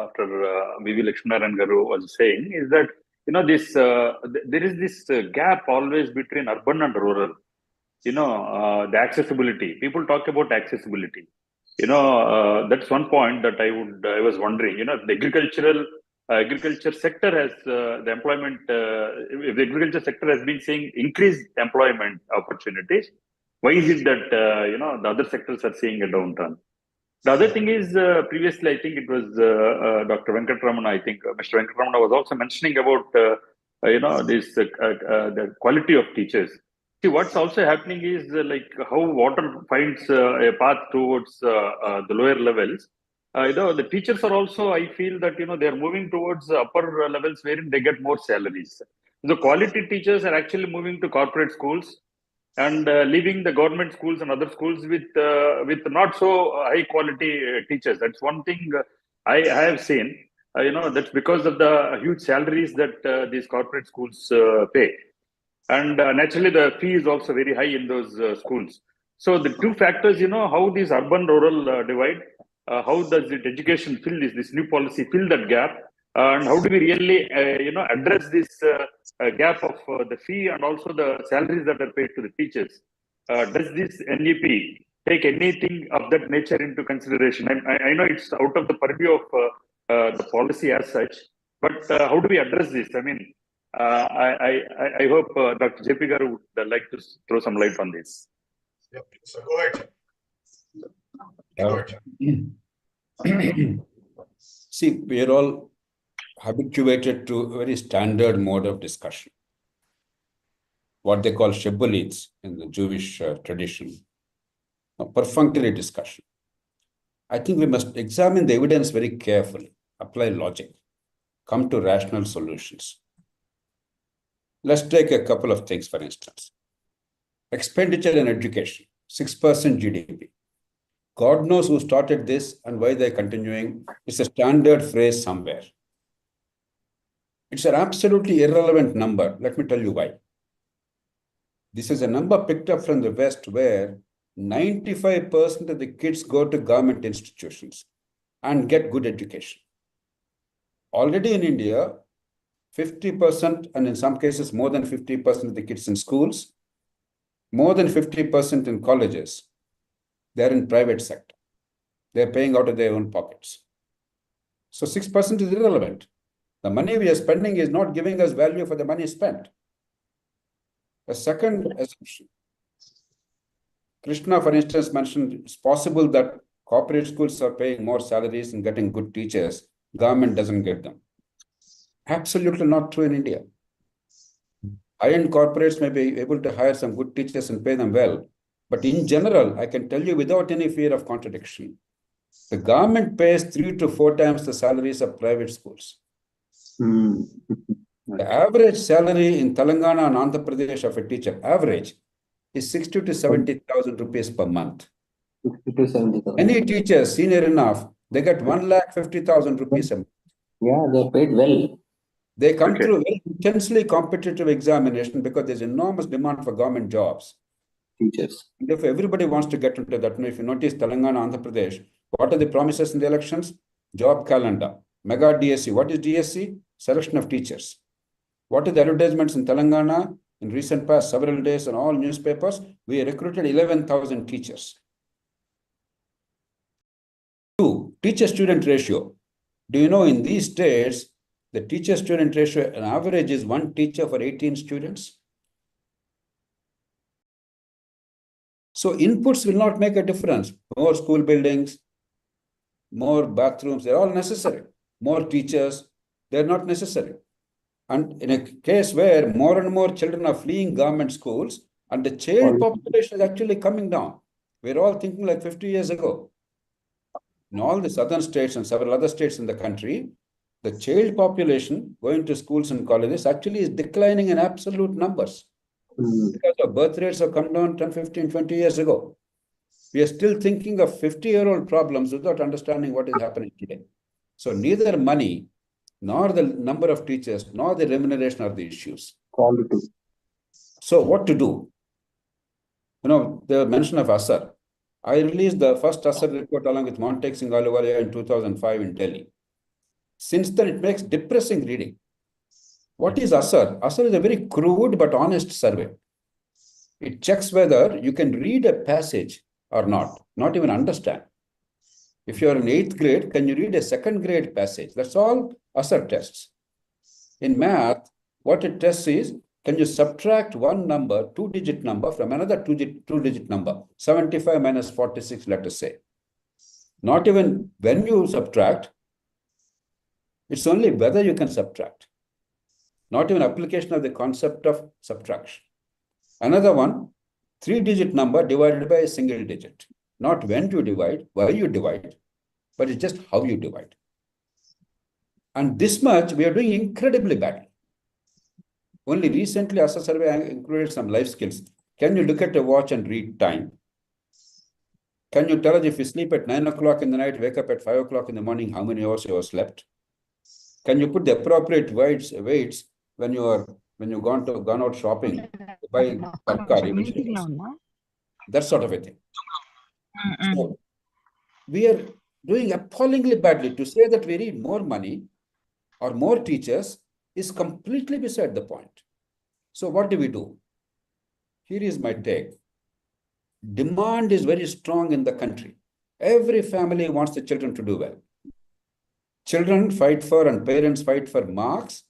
S2: after V.V. Lakshminaran Garu was saying is that this there is this gap always between urban and rural. The accessibility. People talk about accessibility. That's one point that I was wondering. The agriculture sector has the employment. If the agriculture sector has been seeing increased employment opportunities, why is it that the other sectors are seeing a downturn? The other thing is, previously, I think it was Dr. Venkatramana. I think Mr. Venkatramana was also mentioning about, this the quality of teachers. See, what's also happening is like how water finds a path towards the lower levels. The teachers are also, I feel that, they are moving towards upper levels wherein they get more salaries. The quality teachers are actually moving to corporate schools and leaving the government schools and other schools with not so high quality teachers. That's one thing I have seen. That's because of the huge salaries that these corporate schools pay, and naturally the fee is also very high in those schools. So the two factors, how this urban-rural divide, how does it education fill this new policy fill that gap, and how do we really, address this gap of the fee and also the salaries that are paid to the teachers? Does this NEP take anything of that nature into consideration? I know it's out of the purview of the policy as such, but how do we address this? I mean, I hope Dr. JP Garu would like to throw some light on this.
S3: Yep. So go ahead. Go ahead.
S7: See, we are all habituated to a very standard mode of discussion, what they call shibboleths in the Jewish tradition, a perfunctory discussion. I think we must examine the evidence very carefully, apply logic, come to rational solutions. Let's take a couple of things, for instance. Expenditure in education, 6% GDP. God knows who started this and why they're continuing. It's a standard phrase somewhere. It's an absolutely irrelevant number. Let me tell you why. This is a number picked up from the West where 95% of the kids go to government institutions and get good education. Already in India, 50%, and in some cases more than 50% of the kids in schools, more than 50% in colleges, they're in private sector. They're paying out of their own pockets. So 6% is irrelevant. The money we are spending is not giving us value for the money spent. A second assumption. Krishna, for instance, mentioned it's possible that corporate schools are paying more salaries and getting good teachers. Government doesn't give them. Absolutely not true in India. High-end corporates may be able to hire some good teachers and pay them well. But in general, I can tell you without any fear of contradiction, the government pays 3 to 4 times the salaries of private schools. The average salary in Telangana and Andhra Pradesh of a teacher, average, is 60 to 70,000 rupees per month.
S10: 60 to 70,000.
S7: Any teacher senior enough, they get 1,50,000 rupees a month.
S10: Yeah, they're paid well.
S7: They come through very intensely competitive examination because there's enormous demand for government jobs.
S10: Teachers.
S7: And if everybody wants to get into that, if you notice Telangana, Andhra Pradesh, what are the promises in the elections? Job calendar, mega DSC. What is DSC? Selection of teachers. What are the advertisements in Telangana? In recent past, several days on all newspapers, we recruited 11,000 teachers. 2, teacher-student ratio. Do you know in these states, the teacher-student ratio on average is 1 teacher for 18 students? So inputs will not make a difference. More school buildings, more bathrooms, they're all necessary. More teachers, they're not necessary. And in a case where more and more children are fleeing government schools and the child population is actually coming down, we're all thinking like 50 years ago. In all the southern states and several other states in the country, the child population going to schools and colleges actually is declining in absolute numbers. Because our birth rates have come down 10, 15, 20 years ago. We are still thinking of 50-year-old problems without understanding what is happening today. So neither money, nor the number of teachers, nor the remuneration are the issues. So what to do? The mention of Asar. I released the first Asar report along with Montek Singh Ahluwalia in 2005 in Delhi. Since then, it makes depressing reading. What is Asar? Asar is a very crude but honest survey. It checks whether you can read a passage or not even understand. If you're in 8th grade, can you read a 2nd grade passage? That's all Asar tests. In math, what it tests is, can you subtract one number, 2-digit number, from another two-digit number, 75 minus 46, let us say. Not even when you subtract, it's only whether you can subtract. Not even application of the concept of subtraction. Another one, 3-digit number divided by a single digit. Not when to divide, why you divide, but it's just how you divide. And this much we are doing incredibly badly. Only recently, as a survey, I included some life skills. Can you look at a watch and read time? Can you tell us if you sleep at 9 o'clock in the night, wake up at 5 o'clock in the morning, how many hours you have slept? Can you put the appropriate weights when you've gone out shopping to buy tarkari, that sort of a thing. So we are doing appallingly badly. To say that we need more money or more teachers is completely beside the point. So what do we do? Here is my take. Demand is very strong in the country. Every family wants the children to do well. Children fight for and parents fight for marks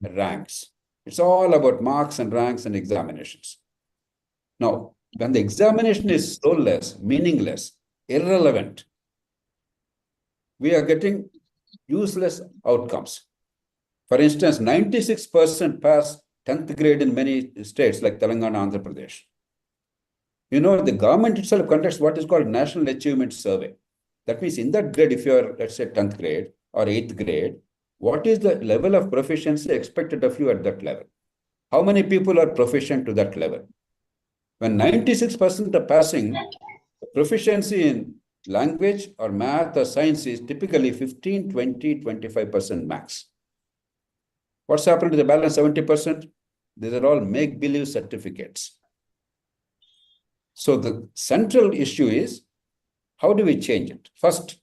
S7: and ranks. It's all about marks and ranks and examinations. Now, when the examination is soulless, meaningless, irrelevant, we are getting useless outcomes. For instance, 96% pass 10th grade in many states like Telangana, Andhra Pradesh. The government itself conducts what is called National Achievement Survey. That means in that grade, if you are, let's say, 10th grade or 8th grade, what is the level of proficiency expected of you at that level? How many people are proficient to that level? When 96% are passing, proficiency in language or math or science is typically 15, 20, 25% max. What's happened to the balance 70%? These are all make-believe certificates. So the central issue is, how do we change it? First,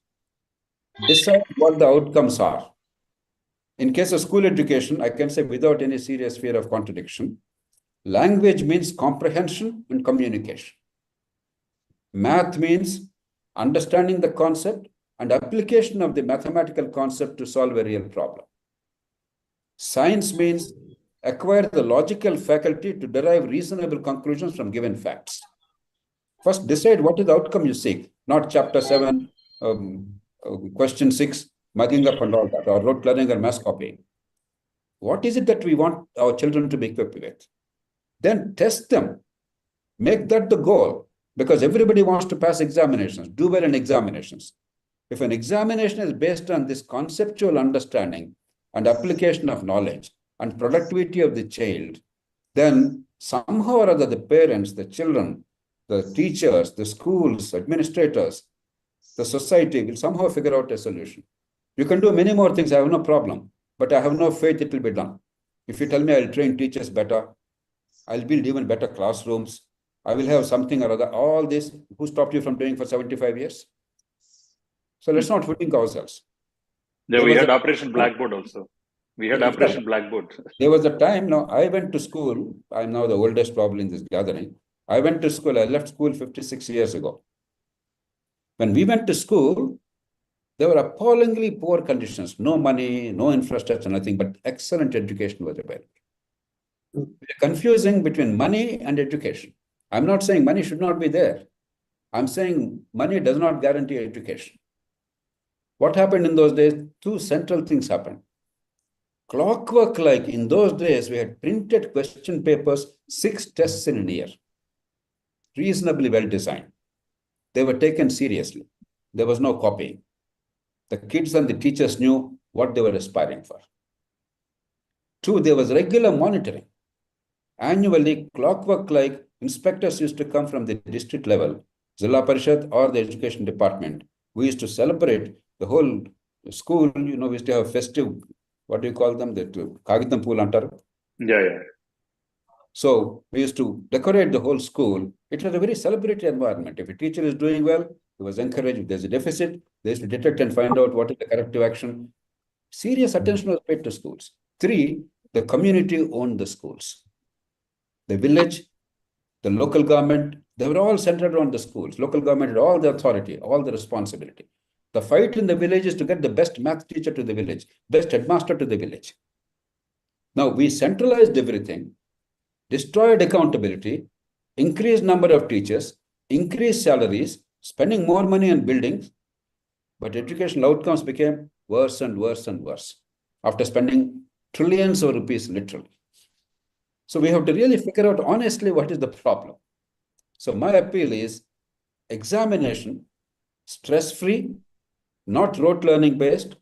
S7: decide what the outcomes are. In case of school education, I can say without any serious fear of contradiction, language means comprehension and communication. Math means understanding the concept and application of the mathematical concept to solve a real problem. Science means acquire the logical faculty to derive reasonable conclusions from given facts. First, decide what is the outcome you seek, not chapter 7, question 6, mugging up and all that, or rote learning or mass copying. What is it that we want our children to be equipped with? Then test them. Make that the goal, because everybody wants to pass examinations, do well in examinations. If an examination is based on this conceptual understanding and application of knowledge and productivity of the child, then somehow or other the parents, the children, the teachers, the schools, administrators, the society will somehow figure out a solution. You can do many more things, I have no problem, but I have no faith it will be done. If you tell me I'll train teachers better, I'll build even better classrooms, I will have something or other, all this, who stopped you from doing for 75 years? So let's not hoodwink ourselves.
S2: Yeah, we had Operation Blackboard also. We had Operation Blackboard.
S7: There was a time, I went to school, I'm now the oldest probably in this gathering. I went to school, I left school 56 years ago. When we went to school, there were appallingly poor conditions, no money, no infrastructure, nothing, but excellent education was available. We are confusing between money and education. I'm not saying money should not be there. I'm saying money does not guarantee education. What happened in those days? Two central things happened. Clockwork, like in those days, we had printed question papers, 6 tests in a year. Reasonably well designed. They were taken seriously. There was no copying. The kids and the teachers knew what they were aspiring for. Two, there was regular monitoring. Annually, clockwork-like, inspectors used to come from the district level, Zilla Parishad or the education department. We used to celebrate the whole school, we used to have festive, what do you call them? Kagitam pool antaru.
S2: Yeah.
S7: So we used to decorate the whole school. It was a very celebratory environment. If a teacher is doing well, he was encouraged. If there's a deficit, they used to detect and find out what is the corrective action. Serious attention was paid to schools. Three, the community owned the schools. The village, the local government, they were all centered around the schools. Local government had all the authority, all the responsibility. The fight in the village is to get the best math teacher to the village, best headmaster to the village. Now we centralized everything, destroyed accountability, increased number of teachers, increased salaries, spending more money on buildings, but educational outcomes became worse and worse and worse after spending trillions of rupees literally. So we have to really figure out honestly what is the problem. So my appeal is examination, stress-free, not rote learning based.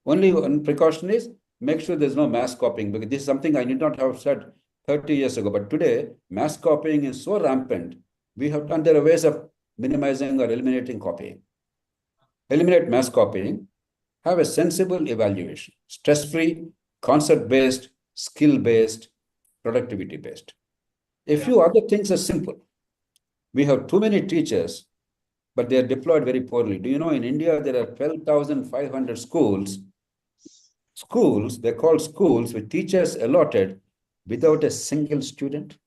S7: Only one precaution is make sure there's no mass copying, because this is something I need not have said 30 years ago. But today, mass copying is so rampant, we have done there are ways of minimizing or eliminating copying. Eliminate mass copying, have a sensible evaluation, stress-free, concept-based, skill-based, productivity-based. A few other things are simple. We have too many teachers, but they are deployed very poorly. Do you know in India, there are 12,500 schools. Schools, they're called schools with teachers allotted without a single student.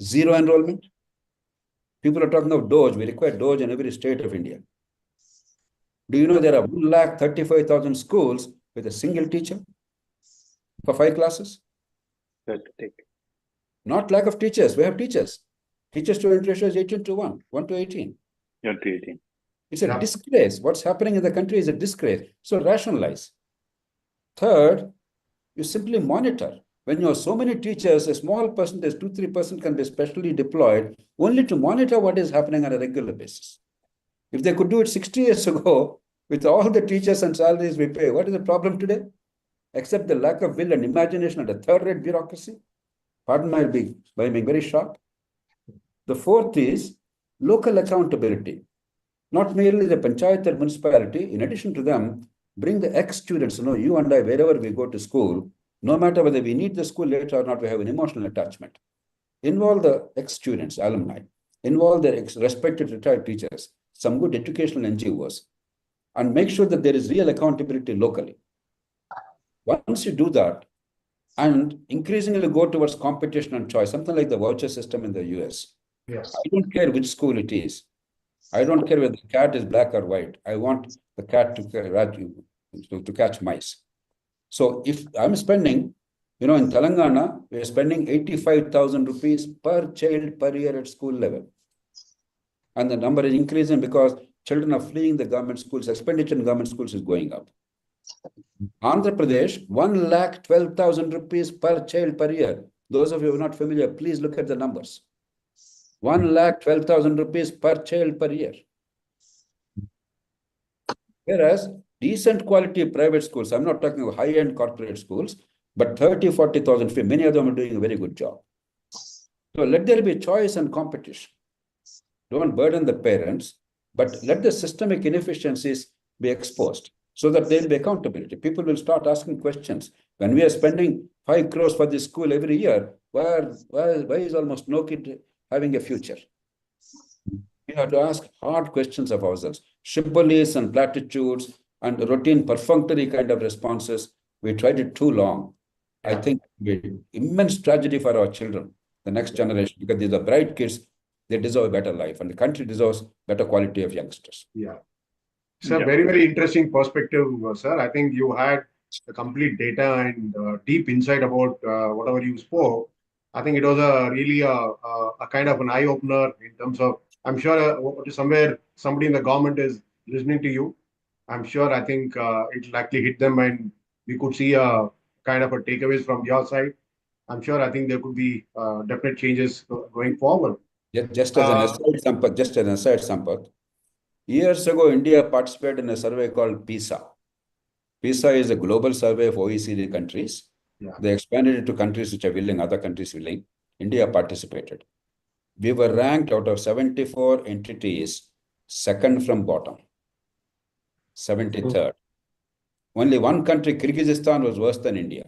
S7: Zero enrollment. People are talking of Doge. We require Doge in every state of India. Do you know there are 135,000 schools with a single teacher for 5 classes? Not lack of teachers. We have teachers. Teacher-student ratio is 18 to 1, 1 to 18.
S2: 1 to 18.
S7: It's a disgrace. What's happening in the country is a disgrace. So rationalize. Third, you simply monitor. When you have so many teachers, a small percentage, 2-3% can be specially deployed only to monitor what is happening on a regular basis. If they could do it 60 years ago, with all the teachers and salaries we pay, what is the problem today? Except the lack of will and imagination and a third-rate bureaucracy. Pardon my being very sharp. The fourth is local accountability. Not merely the panchayat or municipality, in addition to them, bring the ex-students, you and I, wherever we go to school, no matter whether we need the school later or not, we have an emotional attachment. Involve the ex-students, alumni, involve the respected retired teachers, some good educational NGOs, and make sure that there is real accountability locally. Once you do that, and increasingly go towards competition and choice, something like the voucher system in the US.
S3: Yes.
S7: I don't care which school it is. I don't care whether the cat is black or white. I want the cat to catch mice. So if I'm spending, in Telangana, we're spending 85,000 rupees per child per year at school level. And the number is increasing because children are fleeing the government schools. Expenditure in government schools is going up. Andhra Pradesh, 1,12,000 rupees per child per year. Those of you who are not familiar, please look at the numbers. 1,12,000 rupees per child per year. Whereas decent quality private schools, I'm not talking about high-end corporate schools, but 30,000, 40,000, many of them are doing a very good job. So let there be choice and competition. Don't burden the parents, but let the systemic inefficiencies be exposed so that there will be accountability. People will start asking questions. When we are spending 5 crores for this school every year, why is almost no kid having a future? We have to ask hard questions of ourselves. Shibboleths and platitudes and routine perfunctory kind of responses, we tried it too long. I think it will be immense tragedy for our children, the next generation, because these are bright kids. They deserve a better life, and the country deserves better quality of youngsters.
S3: Yeah. Sir, very, very interesting perspective, sir. I think you had the complete data and deep insight about whatever you spoke. I think it was really a kind of an eye-opener in terms of, I'm sure somewhere somebody in the government is listening to you. I'm sure, I think it will actually hit them and we could see a kind of a takeaways from your side. I'm sure, I think there could be definite changes going forward.
S7: Just as an aside, Sampath, years ago, India participated in a survey called PISA. PISA is a global survey of OECD countries.
S3: Yeah.
S7: They expanded it to countries which are willing, other countries willing. India participated. We were ranked out of 74 entities, second from bottom, 73rd. Only one country, Kyrgyzstan, was worse than India.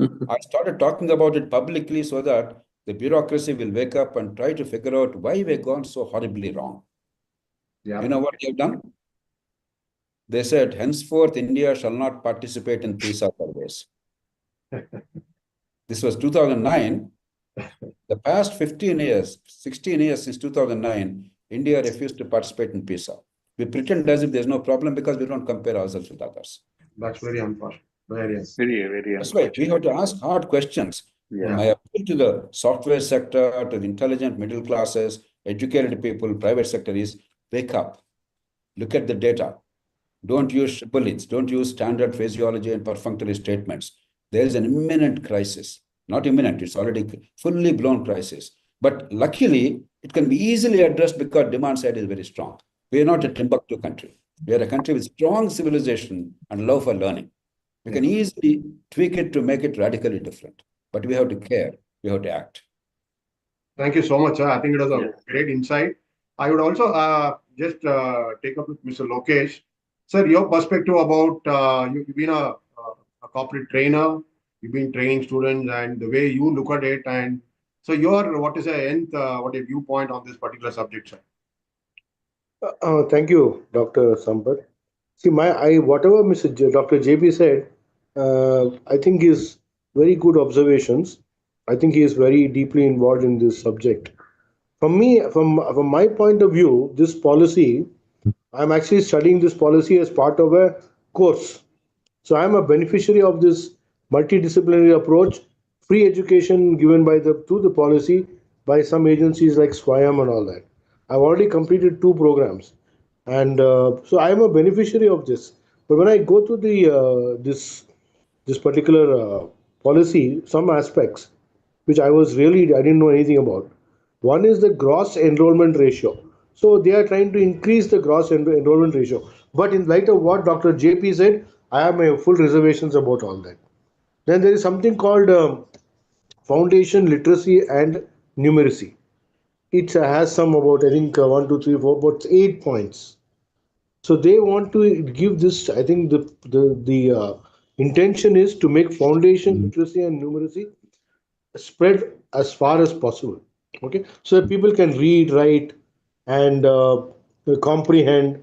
S7: I started talking about it publicly so that the bureaucracy will wake up and try to figure out why we've gone so horribly wrong.
S3: Yeah.
S7: You know what they've done? They said, henceforth, India shall not participate in PISA surveys. This was 2009. The past 15 years, 16 years since 2009, India refused to participate in PISA. We pretend as if there's no problem because we don't compare ourselves with others.
S3: That's very unfortunate. Very
S7: That's why we have to ask hard questions.
S3: Yeah.
S7: My appeal to the software sector, to the intelligent middle classes, educated people, private sector is wake up. Look at the data. Don't use bullets. Don't use standard phraseology and perfunctory statements. There is an imminent crisis. Not imminent, it's already fully blown crisis. But luckily, it can be easily addressed because demand side is very strong. We are not a Timbuktu country. We are a country with strong civilization and love for learning. We can easily tweak it to make it radically different. But we have to care. We have to act.
S3: Thank you so much, sir. I think it was a great insight. I would also just take up with Mr. Lokesh. Sir, your perspective about you've been a corporate trainer, you've been training students, and the way you look at it, and so what is your viewpoint on this particular subject, sir?
S5: Thank you, Dr. Sampath. See, whatever Dr. JP said, I think is very good observations. I think he is very deeply involved in this subject. From my point of view, this policy, I'm actually studying this policy as part of a course. So I'm a beneficiary of this multidisciplinary approach, free education given through the policy by some agencies like SWAYAM and all that. I've already completed 2 programs, and so I'm a beneficiary of this. But when I go to the this particular policy, some aspects which I didn't know anything about. One is the gross enrollment ratio. So they are trying to increase the gross enrollment ratio. But in light of what Dr. JP said, I have my full reservations about all that. Then there is something called foundation literacy and numeracy. It has some about, I think, 1, 2, 3, 4, about 8 points. So they want to give this, I think the intention is to make foundation literacy and numeracy spread as far as possible. Okay, so that people can read, write, and comprehend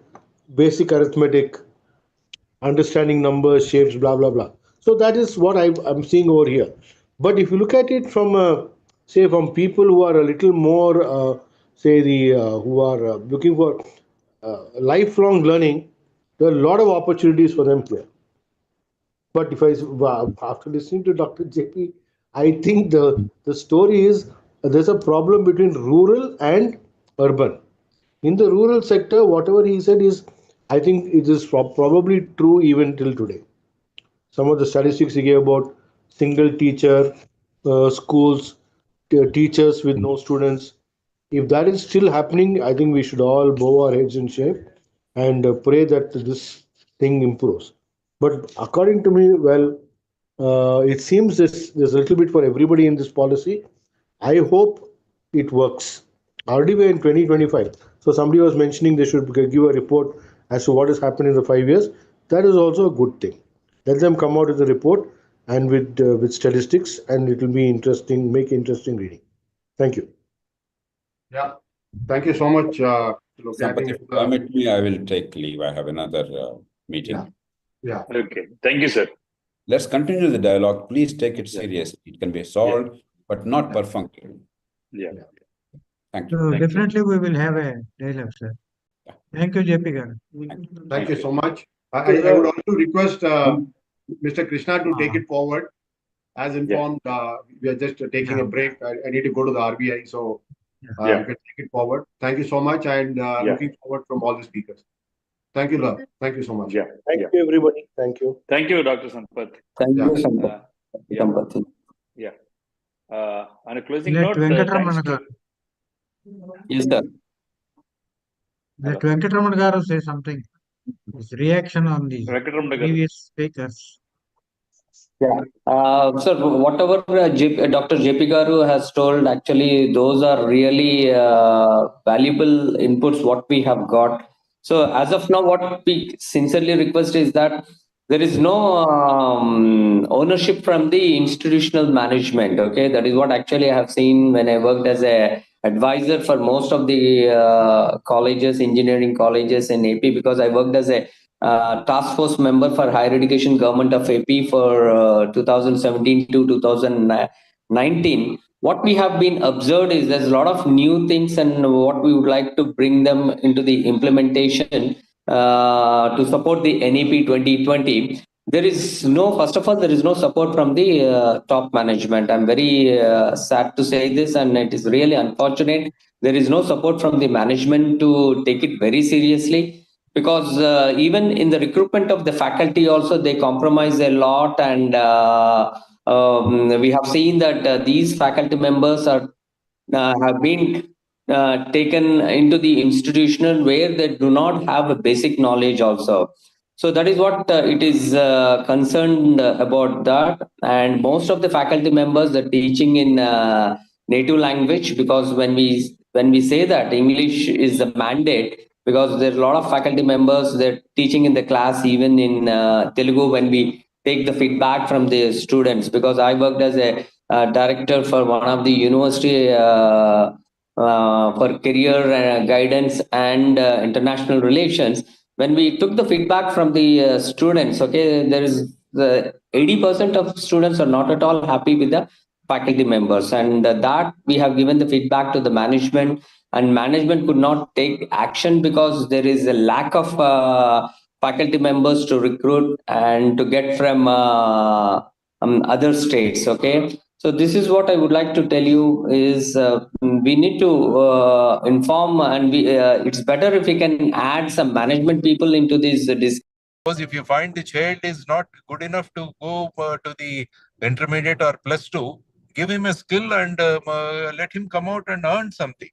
S5: basic arithmetic, understanding numbers, shapes, blah blah blah. So that is what I'm seeing over here. But if you look at it from from people who are a little more who are looking for lifelong learning, there are a lot of opportunities for them here. But after listening to Dr. JP, I think the story is there's a problem between rural and urban. In the rural sector, whatever he said is, I think it is probably true even till today. Some of the statistics he gave about single teacher schools, teachers with no students. If that is still happening, I think we should all bow our heads in shame and pray that this thing improves. But according to me, well, it seems there's a little bit for everybody in this policy. I hope it works. Already we're in 2025. So somebody was mentioning they should give a report as to what has happened in the 5 years. That is also a good thing. Let them come out with a report and with statistics, and it will be interesting, make interesting reading. Thank you.
S3: Yeah. Thank you so much.
S7: Sampath, if you permit me, I will take leave. I have another meeting.
S3: Yeah.
S2: Okay. Thank you, sir.
S7: Let's continue the dialogue. Please take it seriously. It can be solved, but not perfunctory.
S2: Yeah.
S7: Thank you.
S1: So definitely we will have a dialogue, sir. Thank you, JP Garu.
S3: Thank you so much. I would also request Mr. Krishna to take it forward. As informed, we are just taking a break. I need to go to the RBI, so you can take it forward. Thank you so much, and looking forward from all the speakers. Thank you, love. Thank you so much.
S5: Thank you, everybody. Thank you.
S2: Thank you, Dr. Sampath.
S10: Thank you, Sampath.
S2: On a closing
S1: Let
S2: note,
S1: Venkatramana Garu.
S10: Yes, sir.
S1: Let Venkatramana Garu say something. his reaction on the
S2: Venkatramana garu.
S1: previous speakers.
S8: Yeah. Sir, whatever Dr. JP Garu has told, actually, those are really valuable inputs what we have got. So as of now, what we sincerely request is that there is no ownership from the institutional management. Okay, that is what actually I have seen when I worked as a advisor for most of the colleges, engineering colleges in AP, because I worked as a task force member for higher education government of AP for 2017 to 2019. What we have been observed is there's a lot of new things, and what we would like to bring them into the implementation to support the NEP 2020. There is no, first of all, there is no support from the top management. I'm very sad to say this, and it is really unfortunate. There is no support from the management to take it very seriously, because even in the recruitment of the faculty also they compromise a lot, and we have seen that these faculty members are have been taken into the institutional where they do not have a basic knowledge also. So that is what it is concerned about that. And most of the faculty members, they're teaching in native language, because when we say that English is a mandate, because there are a lot of faculty members they're teaching in the class even in Telugu when we take the feedback from the students. Because I worked as a director for one of the university for career guidance and international relations. When we took the feedback from the students, okay, there is the 80% of students are not at all happy with the faculty members, and that we have given the feedback to the management, and management could not take action because there is a lack of faculty members to recruit and to get from other states. Okay, so this is what I would like to tell you is we need to inform, and it's better if we can add some management people into this
S9: Because if you find the child is not good enough to go to the intermediate or +2, give him a skill and let him come out and earn something.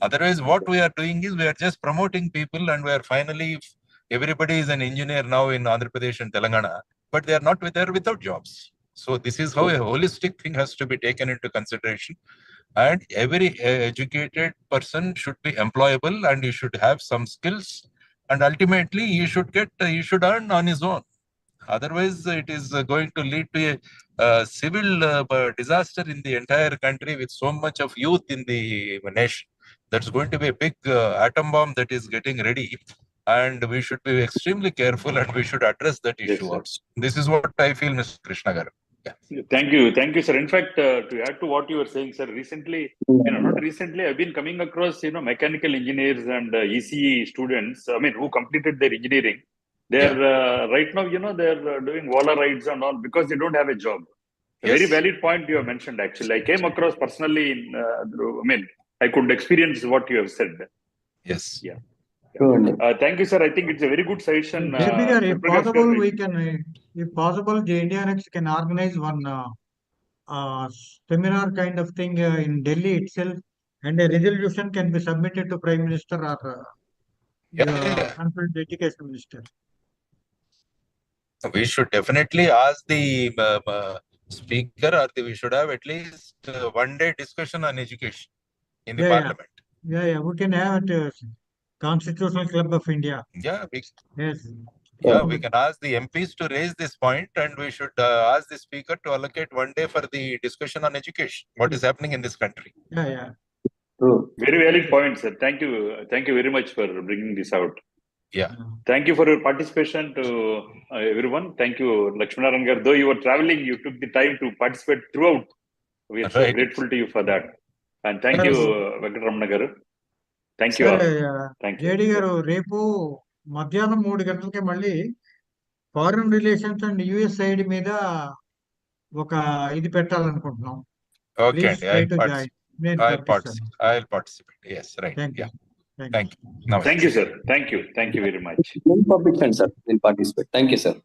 S9: Otherwise, what we are doing is we are just promoting people, and we are finally, everybody is an engineer now in Andhra Pradesh and Telangana, but they are not there without jobs. So this is how a holistic thing has to be taken into consideration. And every educated person should be employable, and you should have some skills, and ultimately you should earn on his own. Otherwise, it is going to lead to a civil disaster in the entire country with so much of youth in the nation. That's going to be a big atom bomb that is getting ready, and we should be extremely careful, and we should address that issue also. This is what I feel, Mr. Krishna Garu. Yeah.
S2: Thank you, sir. In fact, to add to what you were saying, sir, recently, not recently, I've been coming across, mechanical engineers and ECE students, who completed their engineering. They're right now, they're doing Walla rides and all because they don't have a job. A very valid point you have mentioned, actually. I came across personally, I could experience what you have said.
S9: Yes.
S2: Yeah. Thank you, sir. I think it's a very good session.
S1: If possible, the India Next can organize one seminar kind of thing in Delhi itself, and a resolution can be submitted to Prime Minister or Education Minister.
S9: We should definitely ask the speaker, or we should have at least one day discussion on education in the parliament.
S1: Yeah, we can have it. Constitutional Club of India.
S9: Yeah,
S1: yes.
S9: Yeah, we can ask the MPs to raise this point, and we should ask the speaker to allocate one day for the discussion on education, what is happening in this country.
S1: Yeah.
S2: Very valid point, sir. Thank you very much for bringing this out.
S9: Yeah.
S2: Thank you for your participation to everyone. Thank you, Lakshmanaran Garu. Though you were traveling, you took the time to participate throughout. We are so grateful to you for that. And thank you, Venkatramana Garu. Thank you all. Thank you.
S1: JD గారు రేపు మధ్యాహ్నం 3 గంటలకి మళ్ళీ foreign relations and US side మీద ఒక ఇది పెట్టాలనుకుంటున్నాం.
S9: Okay, I'll participate. Yes, right.
S1: Thank you.
S9: Thank you.
S2: Thank you, sir. Thank you very much.
S8: in public, sir. Will participate. Thank you, sir.
S2: Sure.